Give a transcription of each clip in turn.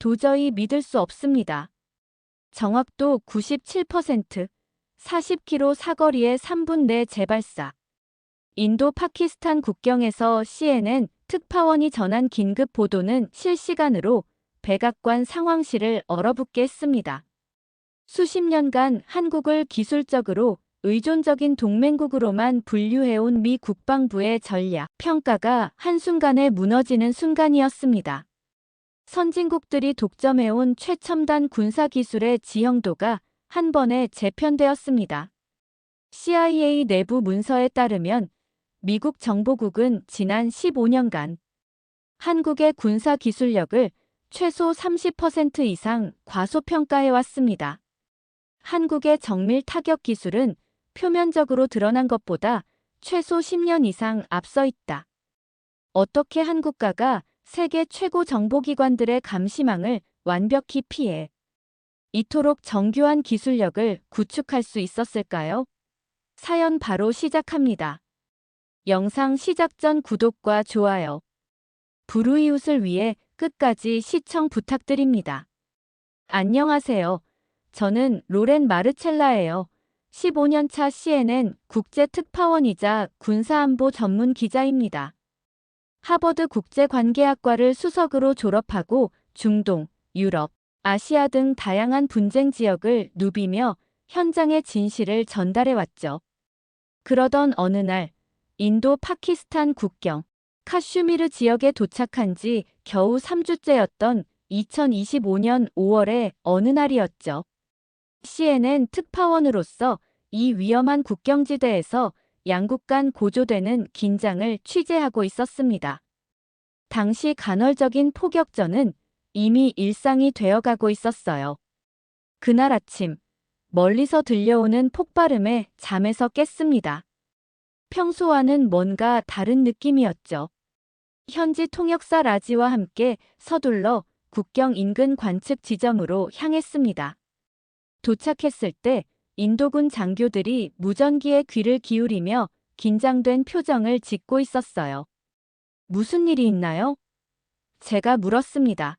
도저히 믿을 수 없습니다. 정확도 97%, 40km 사거리에 3분 내 재발사. 인도 파키스탄 국경에서 CNN 특파원이 전한 긴급 보도는 실시간으로 백악관 상황실을 얼어붙게 했습니다. 수십 년간 한국을 기술적으로 의존적인 동맹국으로만 분류해온 미 국방부의 전략 평가가 한순간에 무너지는 순간이었습니다. 선진국들이 독점해온 최첨단 군사기술의 지형도가 한 번에 재편되었습니다. CIA 내부 문서에 따르면 미국 정보국은 지난 15년간 한국의 군사 기술력을 최소 30% 이상 과소평가해왔습니다. 한국의 정밀 타격 기술은 표면적으로 드러난 것보다 최소 10년 이상 앞서 있다. 어떻게 한국가가 세계 최고 정보기관들의 감시망을 완벽히 피해 이토록 정교한 기술력을 구축할 수 있었을까요? 사연 바로 시작합니다. 영상 시작 전 구독과 좋아요, 불우이웃을 위해 끝까지 시청 부탁드립니다. 안녕하세요. 저는 로렌 마르첼라예요. 15년차 CNN 국제특파원이자 군사안보 전문 기자입니다. 하버드 국제관계학과를 수석으로 졸업하고 중동, 유럽, 아시아 등 다양한 분쟁 지역을 누비며 현장의 진실을 전달해왔죠. 그러던 어느 날 인도 파키스탄 국경 카슈미르 지역에 도착한 지 겨우 3주째였던 2025년 5월의 어느 날이었죠. CNN 특파원으로서 이 위험한 국경지대에서 양국 간 고조되는 긴장을 취재하고 있었습니다. 당시 간헐적인 포격전은 이미 일상이 되어가고 있었어요. 그날 아침, 멀리서 들려오는 폭발음에 잠에서 깼습니다. 평소와는 뭔가 다른 느낌이었죠. 현지 통역사 라지와 함께 서둘러 국경 인근 관측 지점으로 향했습니다. 도착했을 때 인도군 장교들이 무전기에 귀를 기울이며 긴장된 표정을 짓고 있었어요. 무슨 일이 있나요? 제가 물었습니다.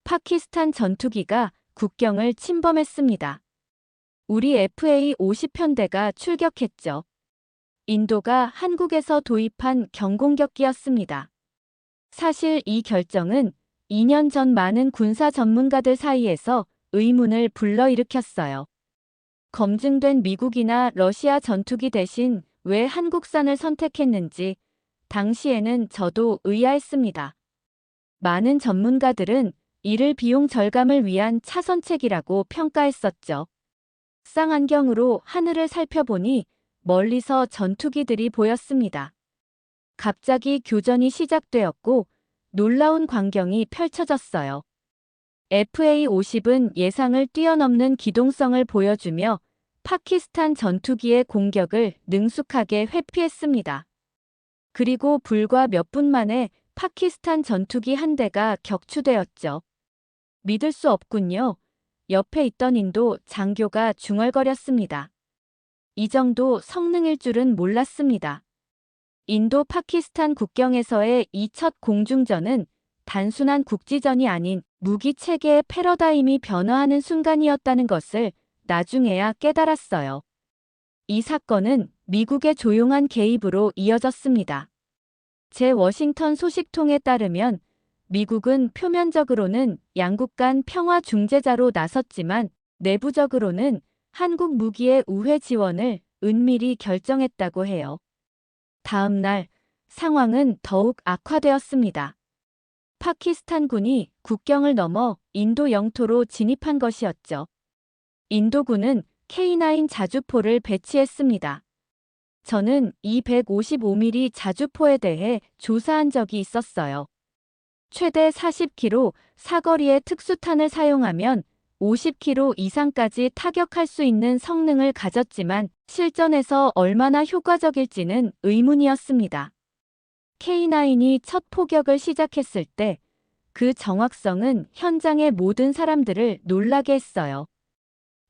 파키스탄 전투기가 국경을 침범했습니다. 우리 FA 50편대가 출격했죠. 인도가 한국에서 도입한 경공격기였습니다. 사실 이 결정은 2년 전 많은 군사 전문가들 사이에서 의문을 불러일으켰어요. 검증된 미국이나 러시아 전투기 대신 왜 한국산을 선택했는지 당시에는 저도 의아했습니다. 많은 전문가들은 이를 비용 절감을 위한 차선책이라고 평가했었죠. 쌍안경으로 하늘을 살펴보니 멀리서 전투기들이 보였습니다. 갑자기 교전이 시작되었고 놀라운 광경이 펼쳐졌어요. FA-50은 예상을 뛰어넘는 기동성을 보여주며 파키스탄 전투기의 공격을 능숙하게 회피했습니다. 그리고 불과 몇 분 만에 파키스탄 전투기 한 대가 격추되었죠. 믿을 수 없군요. 옆에 있던 인도 장교가 중얼거렸습니다. 이 정도 성능일 줄은 몰랐습니다. 인도 파키스탄 국경에서의 이 첫 공중전은 단순한 국지전이 아닌 무기 체계의 패러다임이 변화하는 순간이었다는 것을 나중에야 깨달았어요. 이 사건은 미국의 조용한 개입으로 이어졌습니다. 제 워싱턴 소식통에 따르면 미국은 표면적으로는 양국 간 평화 중재자로 나섰지만 내부적으로는 한국 무기의 우회 지원을 은밀히 결정했다고 해요. 다음 날 상황은 더욱 악화되었습니다. 파키스탄군이 국경을 넘어 인도 영토로 진입한 것이었죠. 인도군은 K9 자주포를 배치했습니다. 저는 이 155mm 자주포에 대해 조사한 적이 있었어요. 최대 40km 사거리의 특수탄을 사용하면 50km 이상까지 타격할 수 있는 성능을 가졌지만 실전에서 얼마나 효과적일지는 의문이었습니다. K9이 첫 포격을 시작했을 때 그 정확성은 현장의 모든 사람들을 놀라게 했어요.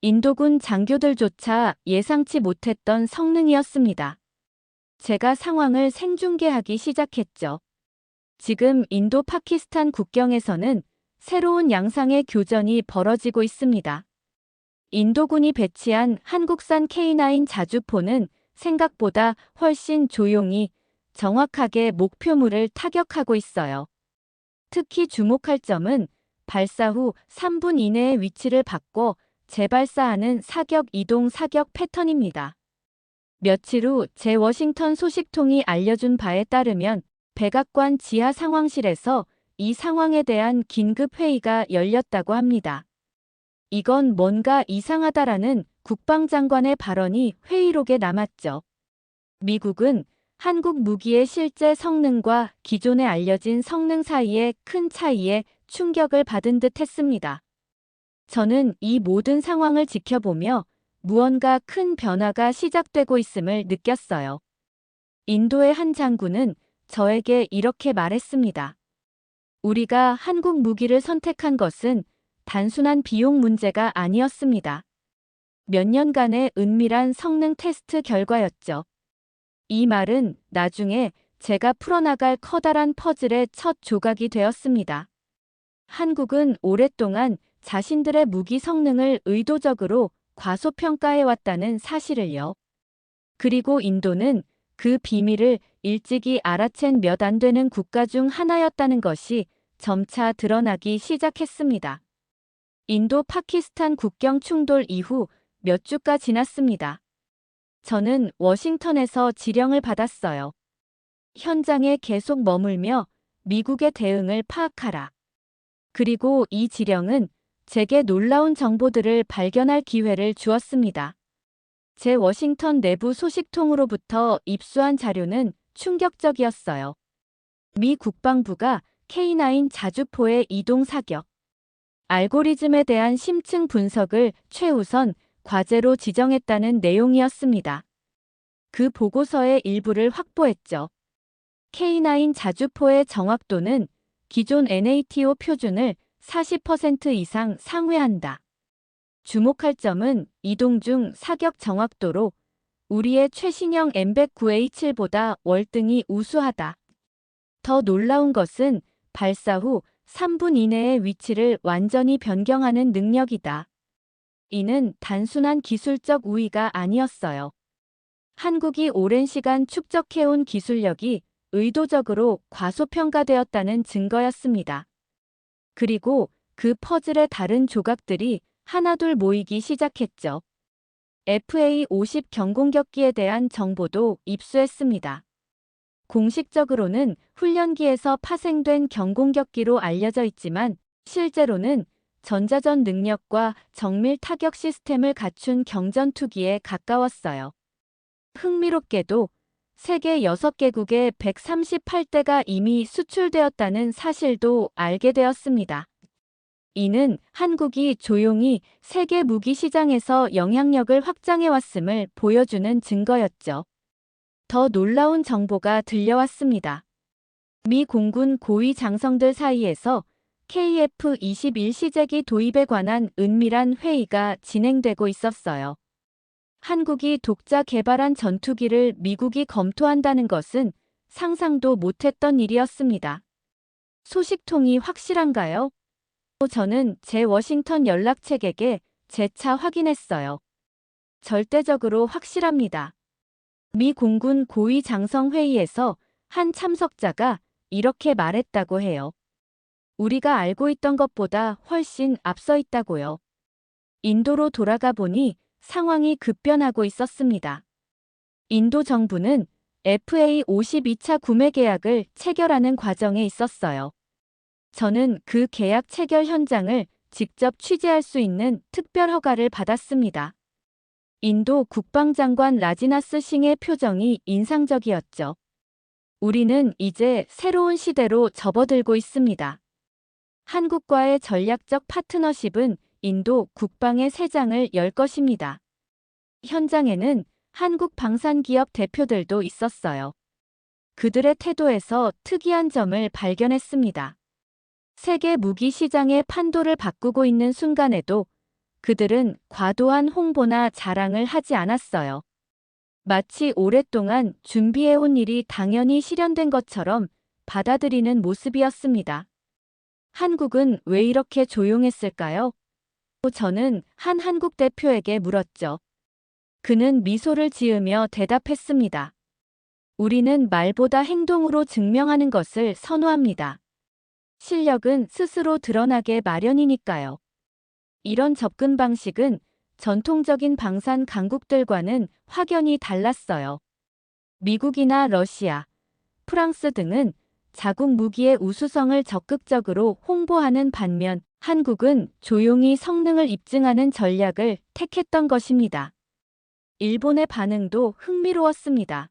인도군 장교들조차 예상치 못했던 성능이었습니다. 제가 상황을 생중계하기 시작했죠. 지금 인도 파키스탄 국경에서는 새로운 양상의 교전이 벌어지고 있습니다. 인도군이 배치한 한국산 K9 자주포는 생각보다 훨씬 조용히 정확하게 목표물을 타격하고 있어요. 특히 주목할 점은 발사 후 3분 이내에 위치를 바꿔 재발사하는 사격 이동 사격 패턴입니다. 며칠 후 제 워싱턴 소식통이 알려준 바에 따르면 백악관 지하 상황실에서 이 상황에 대한 긴급 회의가 열렸다고 합니다. 이건 뭔가 이상하다라는 국방장관의 발언이 회의록에 남았죠. 미국은 한국 무기의 실제 성능과 기존에 알려진 성능 사이의 큰 차이에 충격을 받은 듯 했습니다. 저는 이 모든 상황을 지켜보며 무언가 큰 변화가 시작되고 있음을 느꼈어요. 인도의 한 장군은 저에게 이렇게 말했습니다. 우리가 한국 무기를 선택한 것은 단순한 비용 문제가 아니었습니다. 몇 년간의 은밀한 성능 테스트 결과였죠. 이 말은 나중에 제가 풀어나갈 커다란 퍼즐의 첫 조각이 되었습니다. 한국은 오랫동안 자신들의 무기 성능을 의도적으로 과소평가해왔다는 사실을요. 그리고 인도는 그 비밀을 일찍이 알아챈 몇 안 되는 국가 중 하나였다는 것이 점차 드러나기 시작했습니다. 인도 파키스탄 국경 충돌 이후 몇 주가 지났습니다. 저는 워싱턴에서 지령을 받았어요. 현장에 계속 머물며 미국의 대응을 파악하라. 그리고 이 지령은 제게 놀라운 정보들을 발견할 기회를 주었습니다. 제 워싱턴 내부 소식통으로부터 입수한 자료는 충격적이었어요. 미 국방부가 K9 자주포의 이동 사격 알고리즘에 대한 심층 분석을 최우선 과제로 지정했다는 내용이었습니다. 그 보고서의 일부를 확보했죠. K9 자주포의 정확도는 기존 NATO 표준을 40% 이상 상회한다. 주목할 점은 이동 중 사격 정확도로 우리의 최신형 M109A7보다 월등히 우수하다. 더 놀라운 것은 발사 후 3분 이내의 위치를 완전히 변경하는 능력이다. 이는 단순한 기술적 우위가 아니었어요. 한국이 오랜 시간 축적해온 기술력이 의도적으로 과소평가되었다는 증거였습니다. 그리고 그 퍼즐의 다른 조각들이 하나둘 모이기 시작했죠. FA-50 경공격기에 대한 정보도 입수했습니다. 공식적으로는 훈련기에서 파생된 경공격기로 알려져 있지만 실제로는 전자전 능력과 정밀 타격 시스템을 갖춘 경전투기에 가까웠어요. 흥미롭게도 세계 6개국에 138대가 이미 수출되었다는 사실도 알게 되었습니다. 이는 한국이 조용히 세계 무기 시장에서 영향력을 확장해왔음을 보여주는 증거였죠. 더 놀라운 정보가 들려왔습니다. 미 공군 고위 장성들 사이에서 KF-21 시제기 도입에 관한 은밀한 회의가 진행되고 있었어요. 한국이 독자 개발한 전투기를 미국이 검토한다는 것은 상상도 못했던 일이었습니다. 소식통이 확실한가요? 저는 제 워싱턴 연락책에게 재차 확인했어요. 절대적으로 확실합니다. 미 공군 고위 장성 회의에서 한 참석자가 이렇게 말했다고 해요. 우리가 알고 있던 것보다 훨씬 앞서 있다고요. 인도로 돌아가 보니 상황이 급변하고 있었습니다. 인도 정부는 FA-52차 구매 계약을 체결하는 과정에 있었어요. 저는 그 계약 체결 현장을 직접 취재할 수 있는 특별 허가를 받았습니다. 인도 국방장관 라지나스 싱의 표정이 인상적이었죠. 우리는 이제 새로운 시대로 접어들고 있습니다. 한국과의 전략적 파트너십은 인도 국방의 새 장을 열 것입니다. 현장에는 한국 방산기업 대표들도 있었어요. 그들의 태도에서 특이한 점을 발견했습니다. 세계 무기 시장의 판도를 바꾸고 있는 순간에도 그들은 과도한 홍보나 자랑을 하지 않았어요. 마치 오랫동안 준비해온 일이 당연히 실현된 것처럼 받아들이는 모습이었습니다. 한국은 왜 이렇게 조용했을까요? 저는 한 한국 대표에게 물었죠. 그는 미소를 지으며 대답했습니다. 우리는 말보다 행동으로 증명하는 것을 선호합니다. 실력은 스스로 드러나게 마련이니까요. 이런 접근 방식은 전통적인 방산 강국들과는 확연히 달랐어요. 미국이나 러시아, 프랑스 등은 자국 무기의 우수성을 적극적으로 홍보하는 반면 한국은 조용히 성능을 입증하는 전략을 택했던 것입니다. 일본의 반응도 흥미로웠습니다.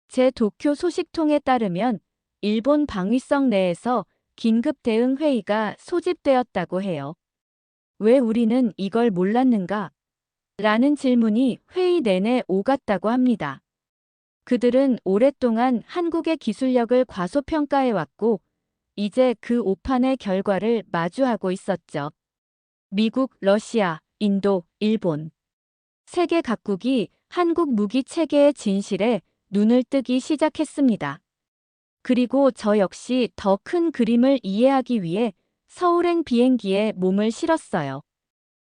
제 도쿄 소식통에 따르면 일본 방위성 내에서 긴급 대응 회의가 소집되었다고 해요. 왜 우리는 이걸 몰랐는가? 라는 질문이 회의 내내 오갔다고 합니다. 그들은 오랫동안 한국의 기술력을 과소평가해왔고, 이제 그 오판의 결과를 마주하고 있었죠. 미국, 러시아, 인도, 일본. 세계 각국이 한국 무기 체계의 진실에 눈을 뜨기 시작했습니다. 그리고 저 역시 더 큰 그림을 이해하기 위해 서울행 비행기에 몸을 실었어요.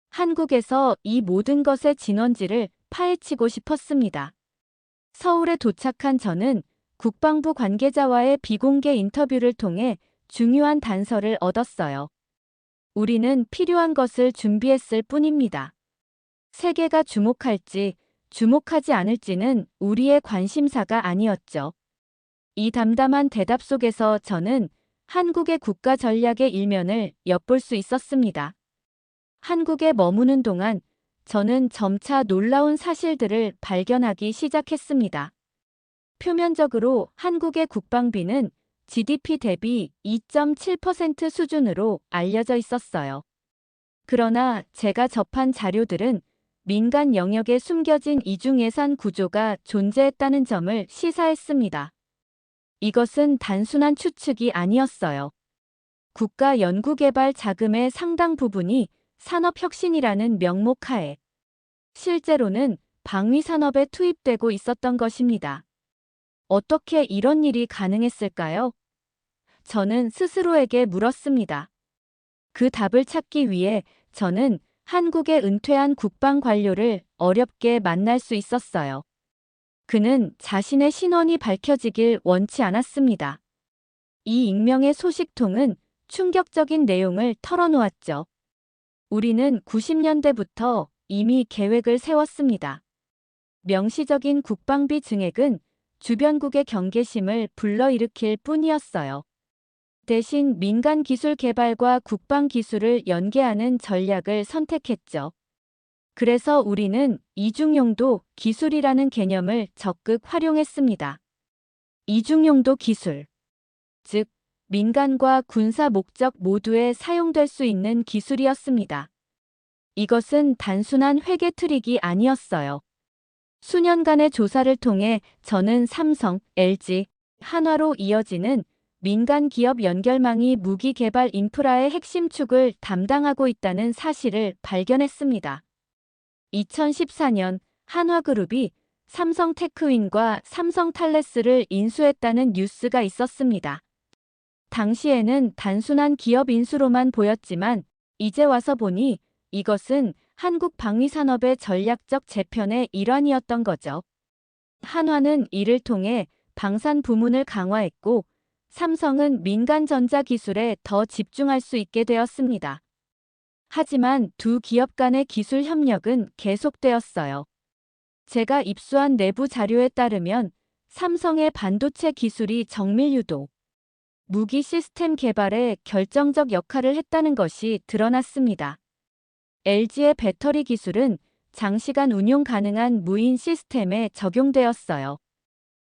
한국에서 이 모든 것의 진원지를 파헤치고 싶었습니다. 서울에 도착한 저는 국방부 관계자와의 비공개 인터뷰를 통해 중요한 단서를 얻었어요. 우리는 필요한 것을 준비했을 뿐입니다. 세계가 주목할지, 주목하지 않을지는 우리의 관심사가 아니었죠. 이 담담한 대답 속에서 저는 한국의 국가 전략의 일면을 엿볼 수 있었습니다. 한국에 머무는 동안 저는 점차 놀라운 사실들을 발견하기 시작했습니다. 표면적으로 한국의 국방비는 GDP 대비 2.7% 수준으로 알려져 있었어요. 그러나 제가 접한 자료들은 민간 영역에 숨겨진 이중 예산 구조가 존재했다는 점을 시사했습니다. 이것은 단순한 추측이 아니었어요. 국가 연구개발 자금의 상당 부분이 산업혁신이라는 명목 하에 실제로는 방위산업에 투입되고 있었던 것입니다. 어떻게 이런 일이 가능했을까요? 저는 스스로에게 물었습니다. 그 답을 찾기 위해 저는 한국의 은퇴한 국방 관료를 어렵게 만날 수 있었어요. 그는 자신의 신원이 밝혀지길 원치 않았습니다. 이 익명의 소식통은 충격적인 내용을 털어놓았죠. 우리는 90년대부터 이미 계획을 세웠습니다. 명시적인 국방비 증액은 주변국의 경계심을 불러일으킬 뿐이었어요. 대신 민간 기술 개발과 국방 기술을 연계하는 전략을 선택했죠. 그래서 우리는 이중용도 기술이라는 개념을 적극 활용했습니다. 이중용도 기술, 즉 민간과 군사 목적 모두에 사용될 수 있는 기술이었습니다. 이것은 단순한 회계 트릭이 아니었어요. 수년간의 조사를 통해 저는 삼성, LG, 한화로 이어지는 민간 기업 연결망이 무기 개발 인프라의 핵심 축을 담당하고 있다는 사실을 발견했습니다. 2014년 한화그룹이 삼성 테크윈과 삼성 탈레스를 인수했다는 뉴스가 있었습니다. 당시에는 단순한 기업 인수로만 보였지만 이제 와서 보니 이것은 한국 방위산업의 전략적 재편의 일환이었던 거죠. 한화는 이를 통해 방산 부문을 강화했고 삼성은 민간 전자 기술에 더 집중할 수 있게 되었습니다. 하지만 두 기업 간의 기술 협력은 계속되었어요. 제가 입수한 내부 자료에 따르면 삼성의 반도체 기술이 정밀 유도, 무기 시스템 개발에 결정적 역할을 했다는 것이 드러났습니다. LG의 배터리 기술은 장시간 운용 가능한 무인 시스템에 적용되었어요.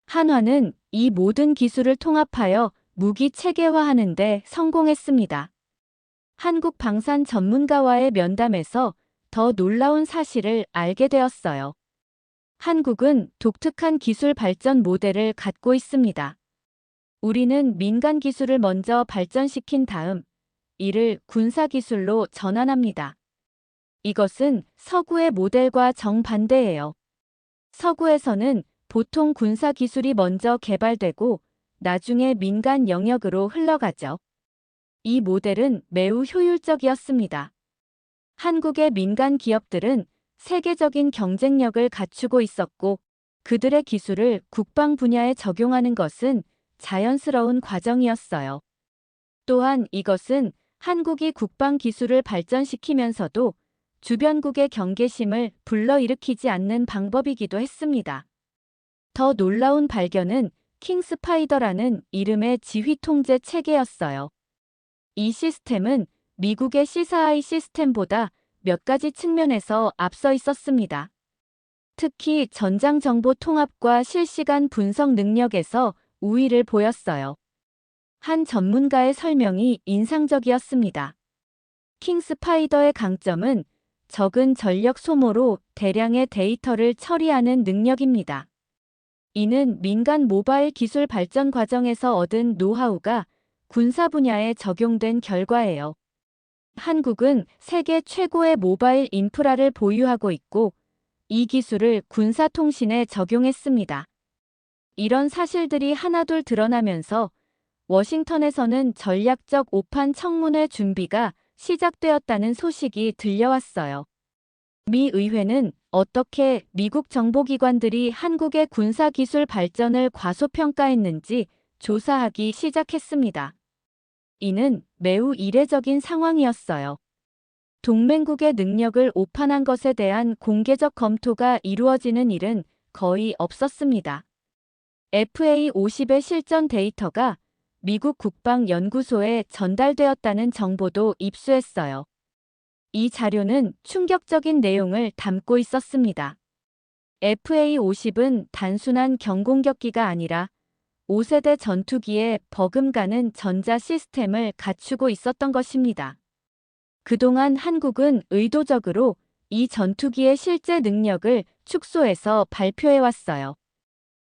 한화는 이 모든 기술을 통합하여 무기 체계화하는 데 성공했습니다. 한국 방산 전문가와의 면담에서 더 놀라운 사실을 알게 되었어요. 한국은 독특한 기술 발전 모델을 갖고 있습니다. 우리는 민간 기술을 먼저 발전시킨 다음 이를 군사 기술로 전환합니다. 이것은 서구의 모델과 정반대예요. 서구에서는 보통 군사 기술이 먼저 개발되고 나중에 민간 영역으로 흘러가죠. 이 모델은 매우 효율적이었습니다. 한국의 민간 기업들은 세계적인 경쟁력을 갖추고 있었고 그들의 기술을 국방 분야에 적용하는 것은 자연스러운 과정이었어요. 또한 이것은 한국이 국방 기술을 발전시키면서도 주변국의 경계심을 불러일으키지 않는 방법이기도 했습니다. 더 놀라운 발견은 킹스파이더라는 이름의 지휘 통제 체계였어요. 이 시스템은 미국의 시사아이 시스템보다 몇 가지 측면에서 앞서 있었습니다. 특히 전장 정보 통합과 실시간 분석 능력에서 우위를 보였어요. 한 전문가의 설명이 인상적이었습니다. 킹스파이더의 강점은 적은 전력 소모로 대량의 데이터를 처리하는 능력입니다. 이는 민간 모바일 기술 발전 과정에서 얻은 노하우가 군사 분야에 적용된 결과예요. 한국은 세계 최고의 모바일 인프라를 보유하고 있고 이 기술을 군사통신에 적용했습니다. 이런 사실들이 하나둘 드러나면서 워싱턴에서는 전략적 오판 청문회 준비가 시작되었다는 소식이 들려왔어요. 미 의회는 어떻게 미국 정보기관들이 한국의 군사기술 발전을 과소평가했는지 조사하기 시작했습니다. 이는 매우 이례적인 상황이었어요. 동맹국의 능력을 오판한 것에 대한 공개적 검토가 이루어지는 일은 거의 없었습니다. FA-50의 실전 데이터가 미국 국방연구소에 전달되었다는 정보도 입수했어요. 이 자료는 충격적인 내용을 담고 있었습니다. FA-50은 단순한 경공격기가 아니라 5세대 전투기에 버금가는 전자 시스템을 갖추고 있었던 것입니다. 그동안 한국은 의도적으로 이 전투기의 실제 능력을 축소해서 발표해왔어요.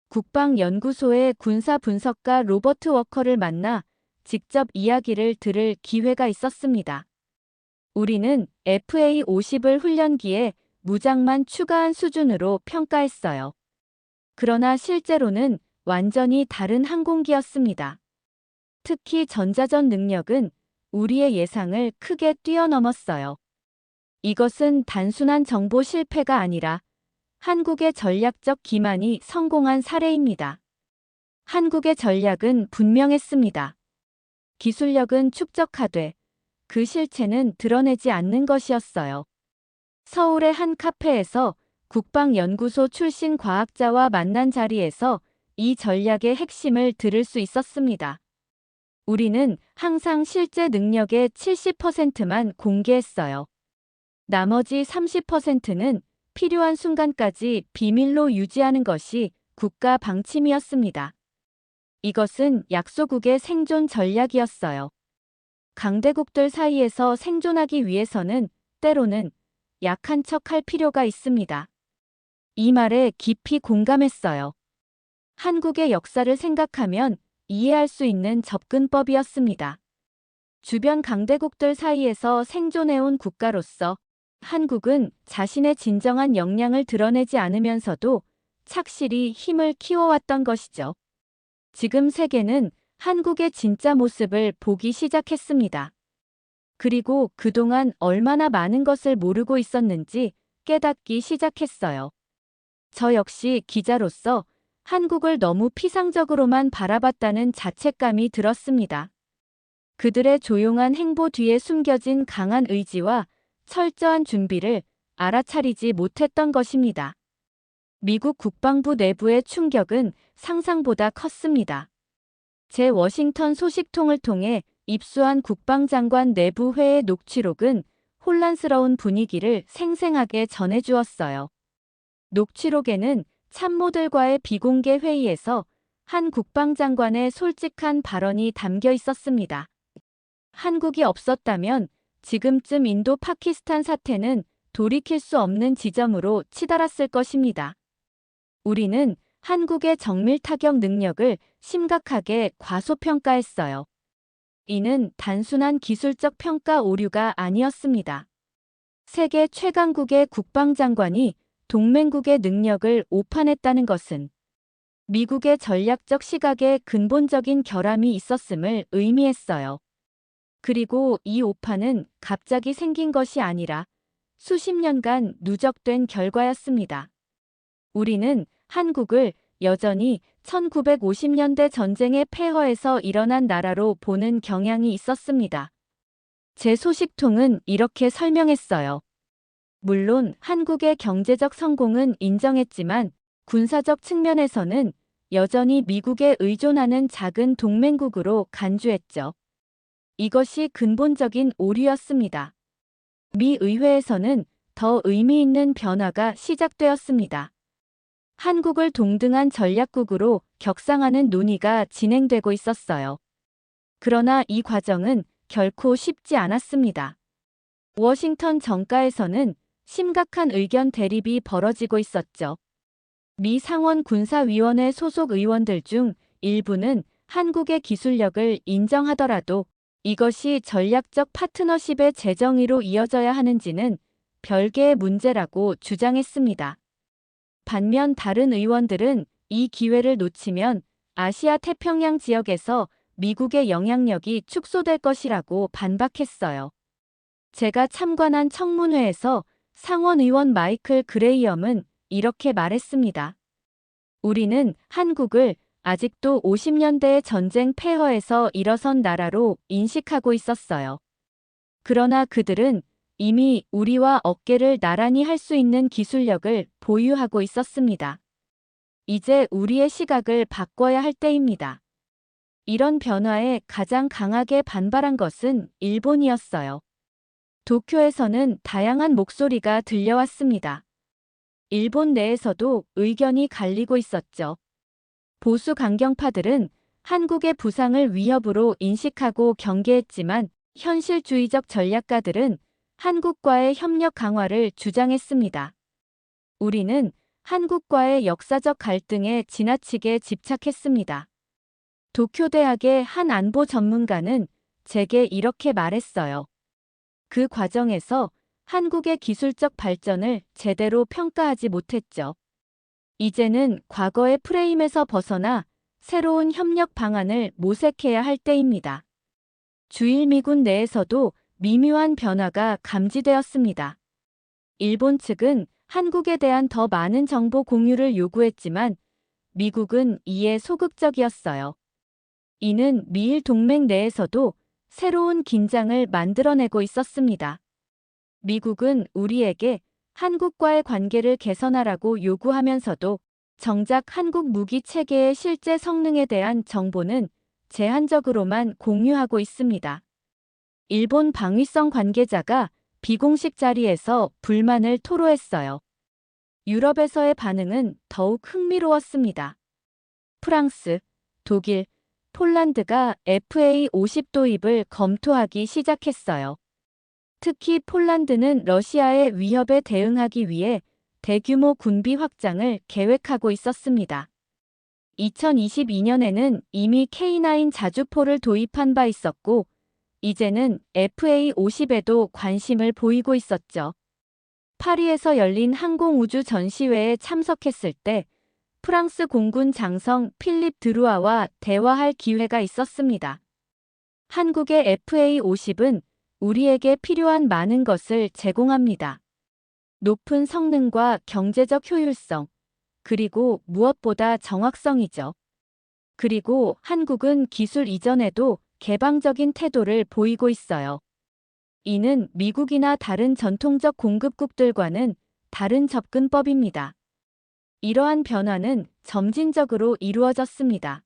국방연구소의 군사 분석가 로버트 워커를 만나 직접 이야기를 들을 기회가 있었습니다. 우리는 FA-50을 훈련기에 무장만 추가한 수준으로 평가했어요. 그러나 실제로는 완전히 다른 항공기였습니다. 특히 전자전 능력은 우리의 예상을 크게 뛰어넘었어요. 이것은 단순한 정보 실패가 아니라 한국의 전략적 기만이 성공한 사례입니다. 한국의 전략은 분명했습니다. 기술력은 축적하되 그 실체는 드러내지 않는 것이었어요. 서울의 한 카페에서 국방연구소 출신 과학자와 만난 자리에서 이 전략의 핵심을 들을 수 있었습니다. 우리는 항상 실제 능력의 70%만 공개했어요. 나머지 30%는 필요한 순간까지 비밀로 유지하는 것이 국가 방침이었습니다. 이것은 약소국의 생존 전략이었어요. 강대국들 사이에서 생존하기 위해서는 때로는 약한 척할 필요가 있습니다. 이 말에 깊이 공감했어요. 한국의 역사를 생각하면 이해할 수 있는 접근법이었습니다. 주변 강대국들 사이에서 생존해온 국가로서 한국은 자신의 진정한 역량을 드러내지 않으면서도 착실히 힘을 키워왔던 것이죠. 지금 세계는 한국의 진짜 모습을 보기 시작했습니다. 그리고 그동안 얼마나 많은 것을 모르고 있었는지 깨닫기 시작했어요. 저 역시 기자로서 한국을 너무 피상적으로만 바라봤다는 자책감이 들었습니다. 그들의 조용한 행보 뒤에 숨겨진 강한 의지와 철저한 준비를 알아차리지 못했던 것입니다. 미국 국방부 내부의 충격은 상상보다 컸습니다. 제 워싱턴 소식통을 통해 입수한 국방장관 내부 회의 녹취록은 혼란스러운 분위기를 생생하게 전해주었어요. 녹취록에는 참모들과의 비공개 회의에서 한 국방장관의 솔직한 발언이 담겨 있었습니다. 한국이 없었다면 지금쯤 인도 파키스탄 사태는 돌이킬 수 없는 지점으로 치달았을 것입니다. 우리는 한국의 정밀 타격 능력을 심각하게 과소평가했어요. 이는 단순한 기술적 평가 오류가 아니었습니다. 세계 최강국의 국방장관이 동맹국의 능력을 오판했다는 것은 미국의 전략적 시각에 근본적인 결함이 있었음을 의미했어요. 그리고 이 오판은 갑자기 생긴 것이 아니라 수십 년간 누적된 결과였습니다. 우리는 한국을 여전히 1950년대 전쟁의 폐허에서 일어난 나라로 보는 경향이 있었습니다. 제 소식통은 이렇게 설명했어요. 물론 한국의 경제적 성공은 인정했지만 군사적 측면에서는 여전히 미국에 의존하는 작은 동맹국으로 간주했죠. 이것이 근본적인 오류였습니다. 미 의회에서는 더 의미 있는 변화가 시작되었습니다. 한국을 동등한 전략국으로 격상하는 논의가 진행되고 있었어요. 그러나 이 과정은 결코 쉽지 않았습니다. 워싱턴 정가에서는 심각한 의견 대립이 벌어지고 있었죠. 미 상원 군사위원회 소속 의원들 중 일부는 한국의 기술력을 인정하더라도 이것이 전략적 파트너십의 재정의로 이어져야 하는지는 별개의 문제라고 주장했습니다. 반면 다른 의원들은 이 기회를 놓치면 아시아 태평양 지역에서 미국의 영향력이 축소될 것이라고 반박했어요. 제가 참관한 청문회에서 상원 의원 마이클 그레이엄은 이렇게 말했습니다. 우리는 한국을 아직도 50년대의 전쟁 폐허에서 일어선 나라로 인식하고 있었어요. 그러나 그들은 이미 우리와 어깨를 나란히 할 수 있는 기술력을 보유하고 있었습니다. 이제 우리의 시각을 바꿔야 할 때입니다. 이런 변화에 가장 강하게 반발한 것은 일본이었어요. 도쿄에서는 다양한 목소리가 들려왔습니다. 일본 내에서도 의견이 갈리고 있었죠. 보수 강경파들은 한국의 부상을 위협으로 인식하고 경계했지만 현실주의적 전략가들은 한국과의 협력 강화를 주장했습니다. 우리는 한국과의 역사적 갈등에 지나치게 집착했습니다. 도쿄대학의 한 안보 전문가는 제게 이렇게 말했어요. 그 과정에서 한국의 기술적 발전을 제대로 평가하지 못했죠. 이제는 과거의 프레임에서 벗어나 새로운 협력 방안을 모색해야 할 때입니다. 주일미군 내에서도 미묘한 변화가 감지되었습니다. 일본 측은 한국에 대한 더 많은 정보 공유를 요구했지만 미국은 이에 소극적이었어요. 이는 미일 동맹 내에서도 새로운 긴장을 만들어내고 있었습니다. 미국은 우리에게 한국과의 관계를 개선하라고 요구하면서도 정작 한국 무기 체계의 실제 성능에 대한 정보는 제한적으로만 공유하고 있습니다. 일본 방위성 관계자가 비공식 자리에서 불만을 토로했어요. 유럽에서의 반응은 더욱 흥미로웠습니다. 프랑스, 독일, 폴란드가 FA-50 도입을 검토하기 시작했어요. 특히 폴란드는 러시아의 위협에 대응하기 위해 대규모 군비 확장을 계획하고 있었습니다. 2022년에는 이미 K9 자주포를 도입한 바 있었고 이제는 FA-50에도 관심을 보이고 있었죠. 파리에서 열린 항공우주 전시회에 참석했을 때 프랑스 공군 장성 필립 드루아와 대화할 기회가 있었습니다. 한국의 FA-50은 우리에게 필요한 많은 것을 제공합니다. 높은 성능과 경제적 효율성, 그리고 무엇보다 정확성이죠. 그리고 한국은 기술 이전에도 개방적인 태도를 보이고 있어요. 이는 미국이나 다른 전통적 공급국들과는 다른 접근법입니다. 이러한 변화는 점진적으로 이루어졌습니다.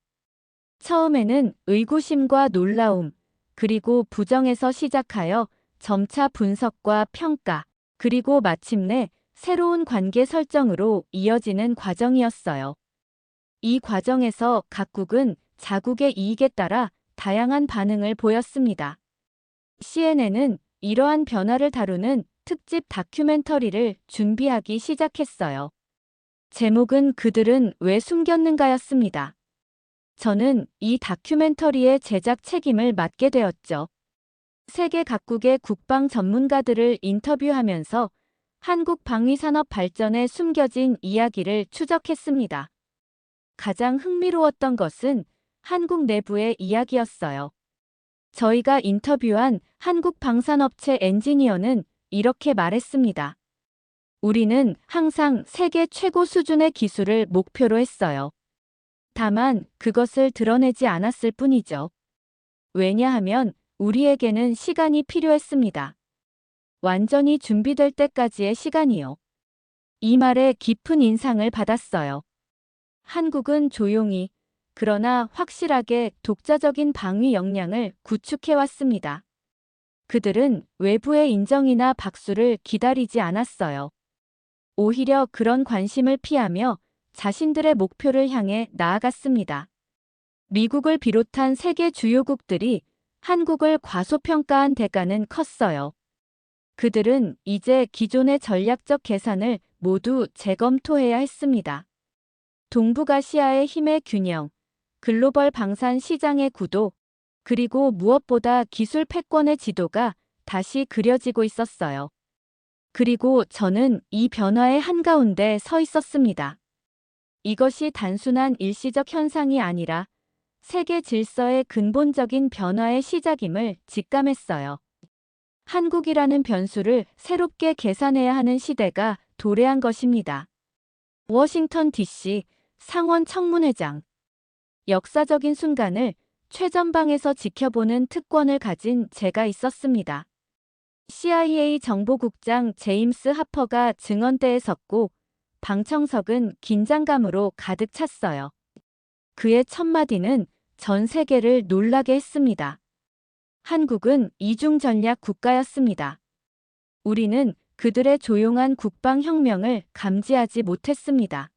처음에는 의구심과 놀라움, 그리고 부정에서 시작하여 점차 분석과 평가, 그리고 마침내 새로운 관계 설정으로 이어지는 과정이었어요. 이 과정에서 각국은 자국의 이익에 따라 다양한 반응을 보였습니다. CNN은 이러한 변화를 다루는 특집 다큐멘터리를 준비하기 시작했어요. 제목은 그들은 왜 숨겼는가였습니다. 저는 이 다큐멘터리의 제작 책임을 맡게 되었죠. 세계 각국의 국방 전문가들을 인터뷰하면서 한국 방위산업 발전에 숨겨진 이야기를 추적했습니다. 가장 흥미로웠던 것은 한국 내부의 이야기였어요. 저희가 인터뷰한 한국 방산업체 엔지니어는 이렇게 말했습니다. 우리는 항상 세계 최고 수준의 기술을 목표로 했어요. 다만 그것을 드러내지 않았을 뿐이죠. 왜냐하면 우리에게는 시간이 필요했습니다. 완전히 준비될 때까지의 시간이요. 이 말에 깊은 인상을 받았어요. 한국은 조용히, 그러나 확실하게 독자적인 방위 역량을 구축해왔습니다. 그들은 외부의 인정이나 박수를 기다리지 않았어요. 오히려 그런 관심을 피하며 자신들의 목표를 향해 나아갔습니다. 미국을 비롯한 세계 주요국들이 한국을 과소평가한 대가는 컸어요. 그들은 이제 기존의 전략적 계산을 모두 재검토해야 했습니다. 동북아시아의 힘의 균형, 글로벌 방산 시장의 구도, 그리고 무엇보다 기술 패권의 지도가 다시 그려지고 있었어요. 그리고 저는 이 변화의 한가운데 서 있었습니다. 이것이 단순한 일시적 현상이 아니라 세계 질서의 근본적인 변화의 시작임을 직감했어요. 한국이라는 변수를 새롭게 계산해야 하는 시대가 도래한 것입니다. 워싱턴 DC 상원 청문회장. 역사적인 순간을 최전방에서 지켜보는 특권을 가진 제가 있었습니다. CIA 정보국장 제임스 하퍼가 증언대에 섰고 방청석은 긴장감으로 가득 찼어요. 그의 첫마디는 전 세계를 놀라게 했습니다. 한국은 이중 전략 국가였습니다. 우리는 그들의 조용한 국방혁명을 감지하지 못했습니다.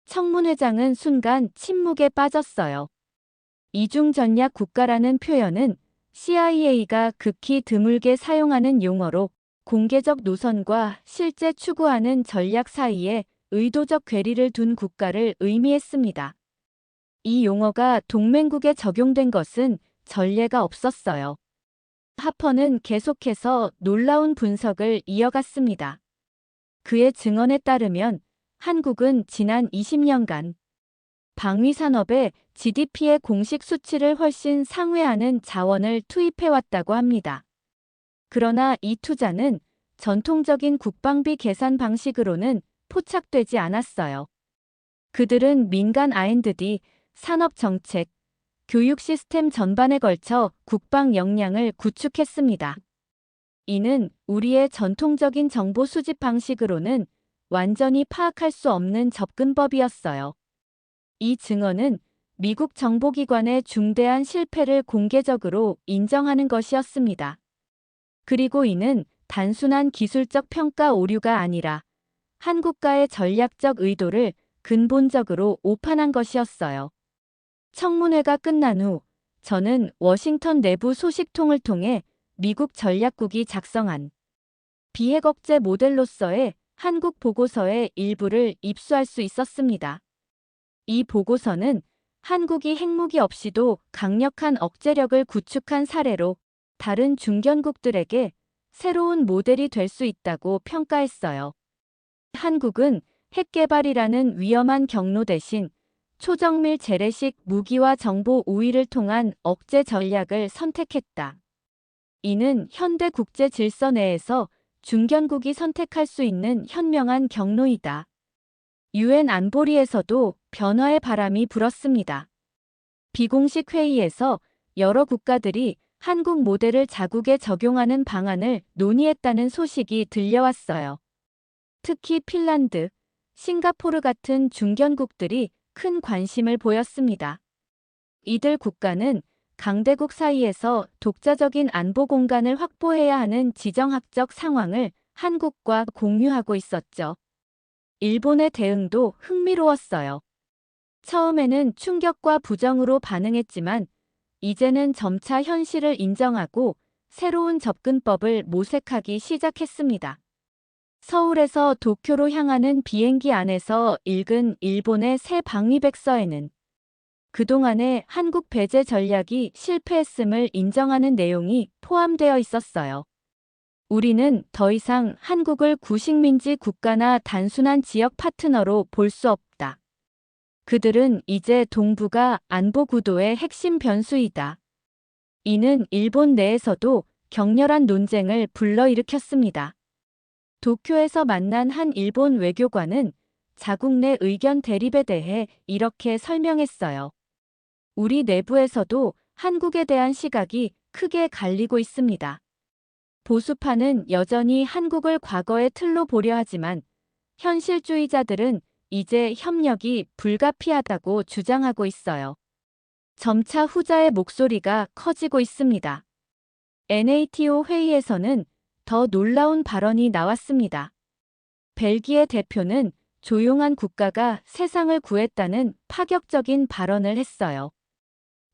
청문회장은 순간 침묵에 빠졌어요. 이중 전략 국가라는 표현은 CIA가 극히 드물게 사용하는 용어로 공개적 노선과 실제 추구하는 전략 사이에 의도적 괴리를 둔 국가를 의미했습니다. 이 용어가 동맹국에 적용된 것은 전례가 없었어요. 하퍼는 계속해서 놀라운 분석을 이어갔습니다. 그의 증언에 따르면 한국은 지난 20년간 방위산업에 GDP의 공식 수치를 훨씬 상회하는 자원을 투입해왔다고 합니다. 그러나 이 투자는 전통적인 국방비 계산 방식으로는 포착되지 않았어요. 그들은 민간 R&D, 산업정책, 교육 시스템 전반에 걸쳐 국방 역량을 구축했습니다. 이는 우리의 전통적인 정보 수집 방식으로는 완전히 파악할 수 없는 접근법이었어요. 이 증언은 미국 정보기관의 중대한 실패를 공개적으로 인정하는 것이었습니다. 그리고 이는 단순한 기술적 평가 오류가 아니라 한국과의 전략적 의도를 근본적으로 오판한 것이었어요. 청문회가 끝난 후 저는 워싱턴 내부 소식통을 통해 미국 전략국이 작성한 비핵억제 모델로서의 한국 보고서의 일부를 입수할 수 있었습니다. 이 보고서는 한국이 핵무기 없이도 강력한 억제력을 구축한 사례로 다른 중견국들에게 새로운 모델이 될 수 있다고 평가했어요. 한국은 핵 개발이라는 위험한 경로 대신 초정밀 재래식 무기와 정보 우위를 통한 억제 전략을 선택했다. 이는 현대 국제 질서 내에서 중견국이 선택할 수 있는 현명한 경로이다. UN 안보리에서도 변화의 바람이 불었습니다. 비공식 회의에서 여러 국가들이 한국 모델을 자국에 적용하는 방안을 논의했다는 소식이 들려왔어요. 특히 핀란드, 싱가포르 같은 중견국들이 큰 관심을 보였습니다. 이들 국가는 강대국 사이에서 독자적인 안보 공간을 확보해야 하는 지정학적 상황을 한국과 공유하고 있었죠. 일본의 대응도 흥미로웠어요. 처음에는 충격과 부정으로 반응했지만 이제는 점차 현실을 인정하고 새로운 접근법을 모색하기 시작했습니다. 서울에서 도쿄로 향하는 비행기 안에서 읽은 일본의 새 방위백서에는 그동안의 한국 배제 전략이 실패했음을 인정하는 내용이 포함되어 있었어요. 우리는 더 이상 한국을 구식민지 국가나 단순한 지역 파트너로 볼 수 없다. 그들은 이제 동북아 안보 구도의 핵심 변수이다. 이는 일본 내에서도 격렬한 논쟁을 불러일으켰습니다. 도쿄에서 만난 한 일본 외교관은 자국 내 의견 대립에 대해 이렇게 설명했어요. 우리 내부에서도 한국에 대한 시각이 크게 갈리고 있습니다. 보수파는 여전히 한국을 과거의 틀로 보려 하지만 현실주의자들은 이제 협력이 불가피하다고 주장하고 있어요. 점차 후자의 목소리가 커지고 있습니다. NATO 회의에서는 더 놀라운 발언이 나왔습니다. 벨기에 대표는 조용한 국가가 세상을 구했다는 파격적인 발언을 했어요.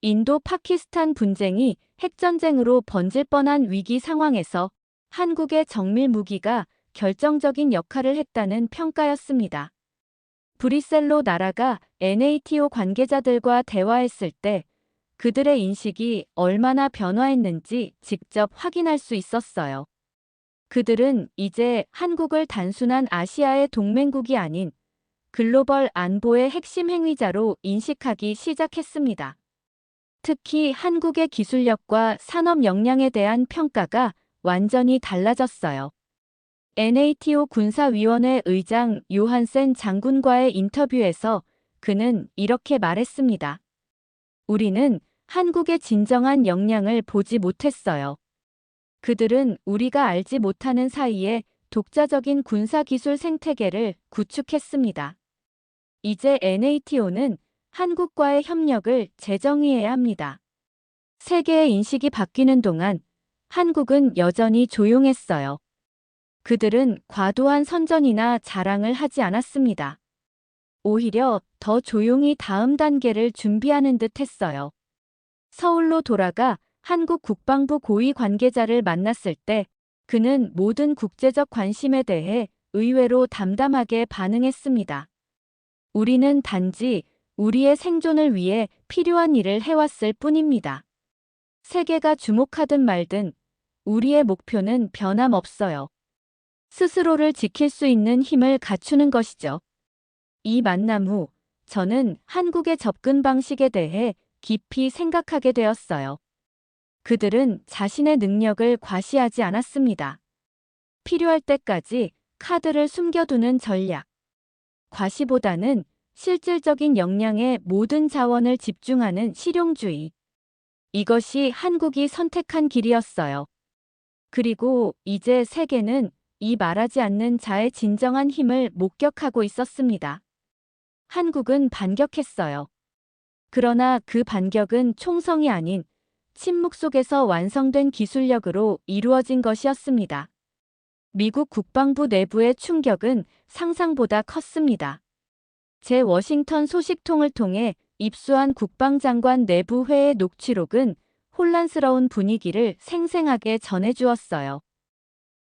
인도 파키스탄 분쟁이 핵전쟁으로 번질 뻔한 위기 상황에서 한국의 정밀 무기가 결정적인 역할을 했다는 평가였습니다. 브뤼셀로 나라가 NATO 관계자들과 대화했을 때 그들의 인식이 얼마나 변화했는지 직접 확인할 수 있었어요. 그들은 이제 한국을 단순한 아시아의 동맹국이 아닌 글로벌 안보의 핵심 행위자로 인식하기 시작했습니다. 특히 한국의 기술력과 산업 역량에 대한 평가가 완전히 달라졌어요. NATO 군사위원회 의장 요한센 장군과의 인터뷰에서 그는 이렇게 말했습니다. 우리는 한국의 진정한 역량을 보지 못했어요. 그들은 우리가 알지 못하는 사이에 독자적인 군사기술 생태계를 구축했습니다. 이제 NATO는 한국과의 협력을 재정의해야 합니다. 세계의 인식이 바뀌는 동안 한국은 여전히 조용했어요. 그들은 과도한 선전이나 자랑을 하지 않았습니다. 오히려 더 조용히 다음 단계를 준비하는 듯 했어요. 서울로 돌아가 한국 국방부 고위 관계자를 만났을 때 그는 모든 국제적 관심에 대해 의외로 담담하게 반응했습니다. 우리는 단지 우리의 생존을 위해 필요한 일을 해왔을 뿐입니다. 세계가 주목하든 말든 우리의 목표는 변함없어요. 스스로를 지킬 수 있는 힘을 갖추는 것이죠. 이 만남 후 저는 한국의 접근 방식에 대해 깊이 생각하게 되었어요. 그들은 자신의 능력을 과시하지 않았습니다. 필요할 때까지 카드를 숨겨두는 전략. 과시보다는 실질적인 역량에 모든 자원을 집중하는 실용주의. 이것이 한국이 선택한 길이었어요. 그리고 이제 세계는 이 말하지 않는 자의 진정한 힘을 목격하고 있었습니다. 한국은 반격했어요. 그러나 그 반격은 총성이 아닌 침묵 속에서 완성된 기술력으로 이루어진 것이었습니다. 미국 국방부 내부의 충격은 상상보다 컸습니다. 제 워싱턴 소식통을 통해 입수한 국방장관 내부회의 녹취록은 혼란스러운 분위기를 생생하게 전해주었어요.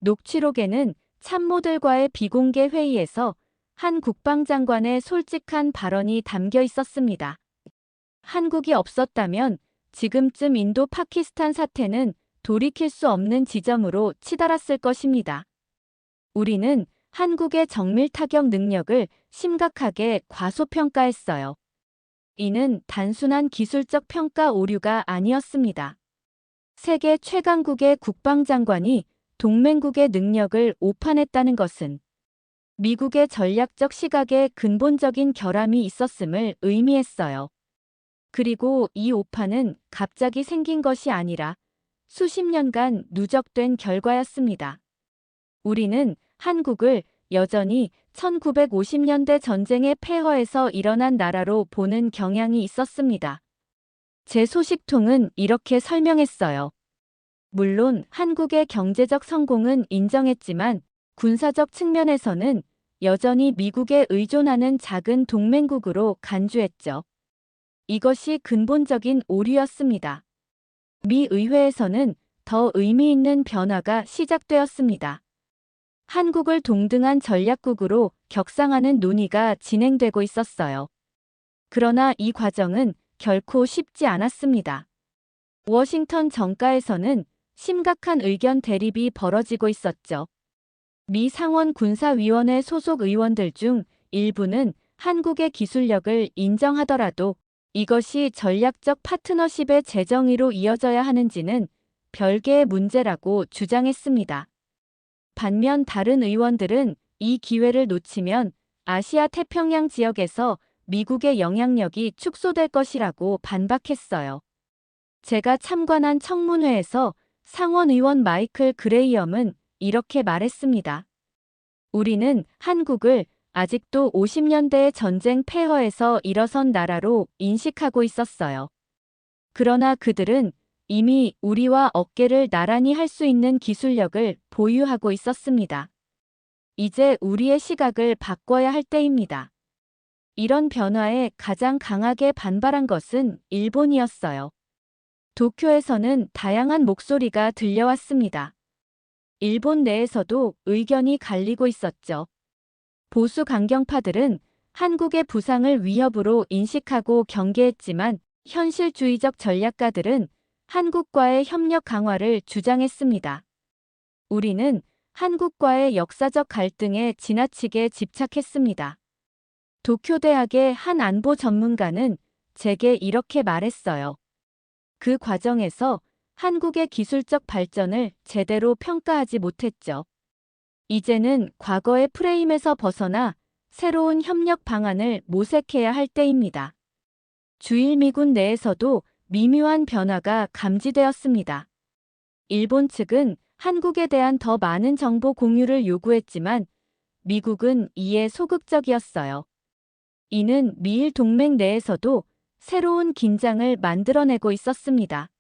녹취록에는 참모들과의 비공개 회의에서 한 국방장관의 솔직한 발언이 담겨 있었습니다. 한국이 없었다면 지금쯤 인도 파키스탄 사태는 돌이킬 수 없는 지점으로 치달았을 것입니다. 우리는 한국의 정밀 타격 능력을 심각하게 과소평가했어요. 이는 단순한 기술적 평가 오류가 아니었습니다. 세계 최강국의 국방장관이 동맹국의 능력을 오판했다는 것은 미국의 전략적 시각에 근본적인 결함이 있었음을 의미했어요. 그리고 이 오판은 갑자기 생긴 것이 아니라 수십 년간 누적된 결과였습니다. 우리는 한국을 여전히 1950년대 전쟁의 폐허에서 일어난 나라로 보는 경향이 있었습니다. 제 소식통은 이렇게 설명했어요. 물론 한국의 경제적 성공은 인정했지만 군사적 측면에서는 여전히 미국에 의존하는 작은 동맹국으로 간주했죠. 이것이 근본적인 오류였습니다. 미 의회에서는 더 의미 있는 변화가 시작되었습니다. 한국을 동등한 전략국으로 격상하는 논의가 진행되고 있었어요. 그러나 이 과정은 결코 쉽지 않았습니다. 워싱턴 정가에서는 심각한 의견 대립이 벌어지고 있었죠. 미 상원 군사위원회 소속 의원들 중 일부는 한국의 기술력을 인정하더라도 이것이 전략적 파트너십의 재정의로 이어져야 하는지는 별개의 문제라고 주장했습니다. 반면 다른 의원들은 이 기회를 놓치면 아시아 태평양 지역에서 미국의 영향력이 축소될 것이라고 반박했어요. 제가 참관한 청문회에서 상원 의원 마이클 그레이엄은 이렇게 말했습니다. 우리는 한국을 아직도 50년대의 전쟁 폐허에서 일어선 나라로 인식하고 있었어요. 그러나 그들은 이미 우리와 어깨를 나란히 할 수 있는 기술력을 보유하고 있었습니다. 이제 우리의 시각을 바꿔야 할 때입니다. 이런 변화에 가장 강하게 반발한 것은 일본이었어요. 도쿄에서는 다양한 목소리가 들려왔습니다. 일본 내에서도 의견이 갈리고 있었죠. 보수 강경파들은 한국의 부상을 위협으로 인식하고 경계했지만 현실주의적 전략가들은 한국과의 협력 강화를 주장했습니다. 우리는 한국과의 역사적 갈등에 지나치게 집착했습니다. 도쿄대학의 한 안보 전문가는 제게 이렇게 말했어요. 그 과정에서 한국의 기술적 발전을 제대로 평가하지 못했죠. 이제는 과거의 프레임에서 벗어나 새로운 협력 방안을 모색해야 할 때입니다. 주일 미군 내에서도 미묘한 변화가 감지되었습니다. 일본 측은 한국에 대한 더 많은 정보 공유를 요구했지만 미국은 이에 소극적이었어요. 이는 미일 동맹 내에서도 새로운 긴장을 만들어내고 있었습니다.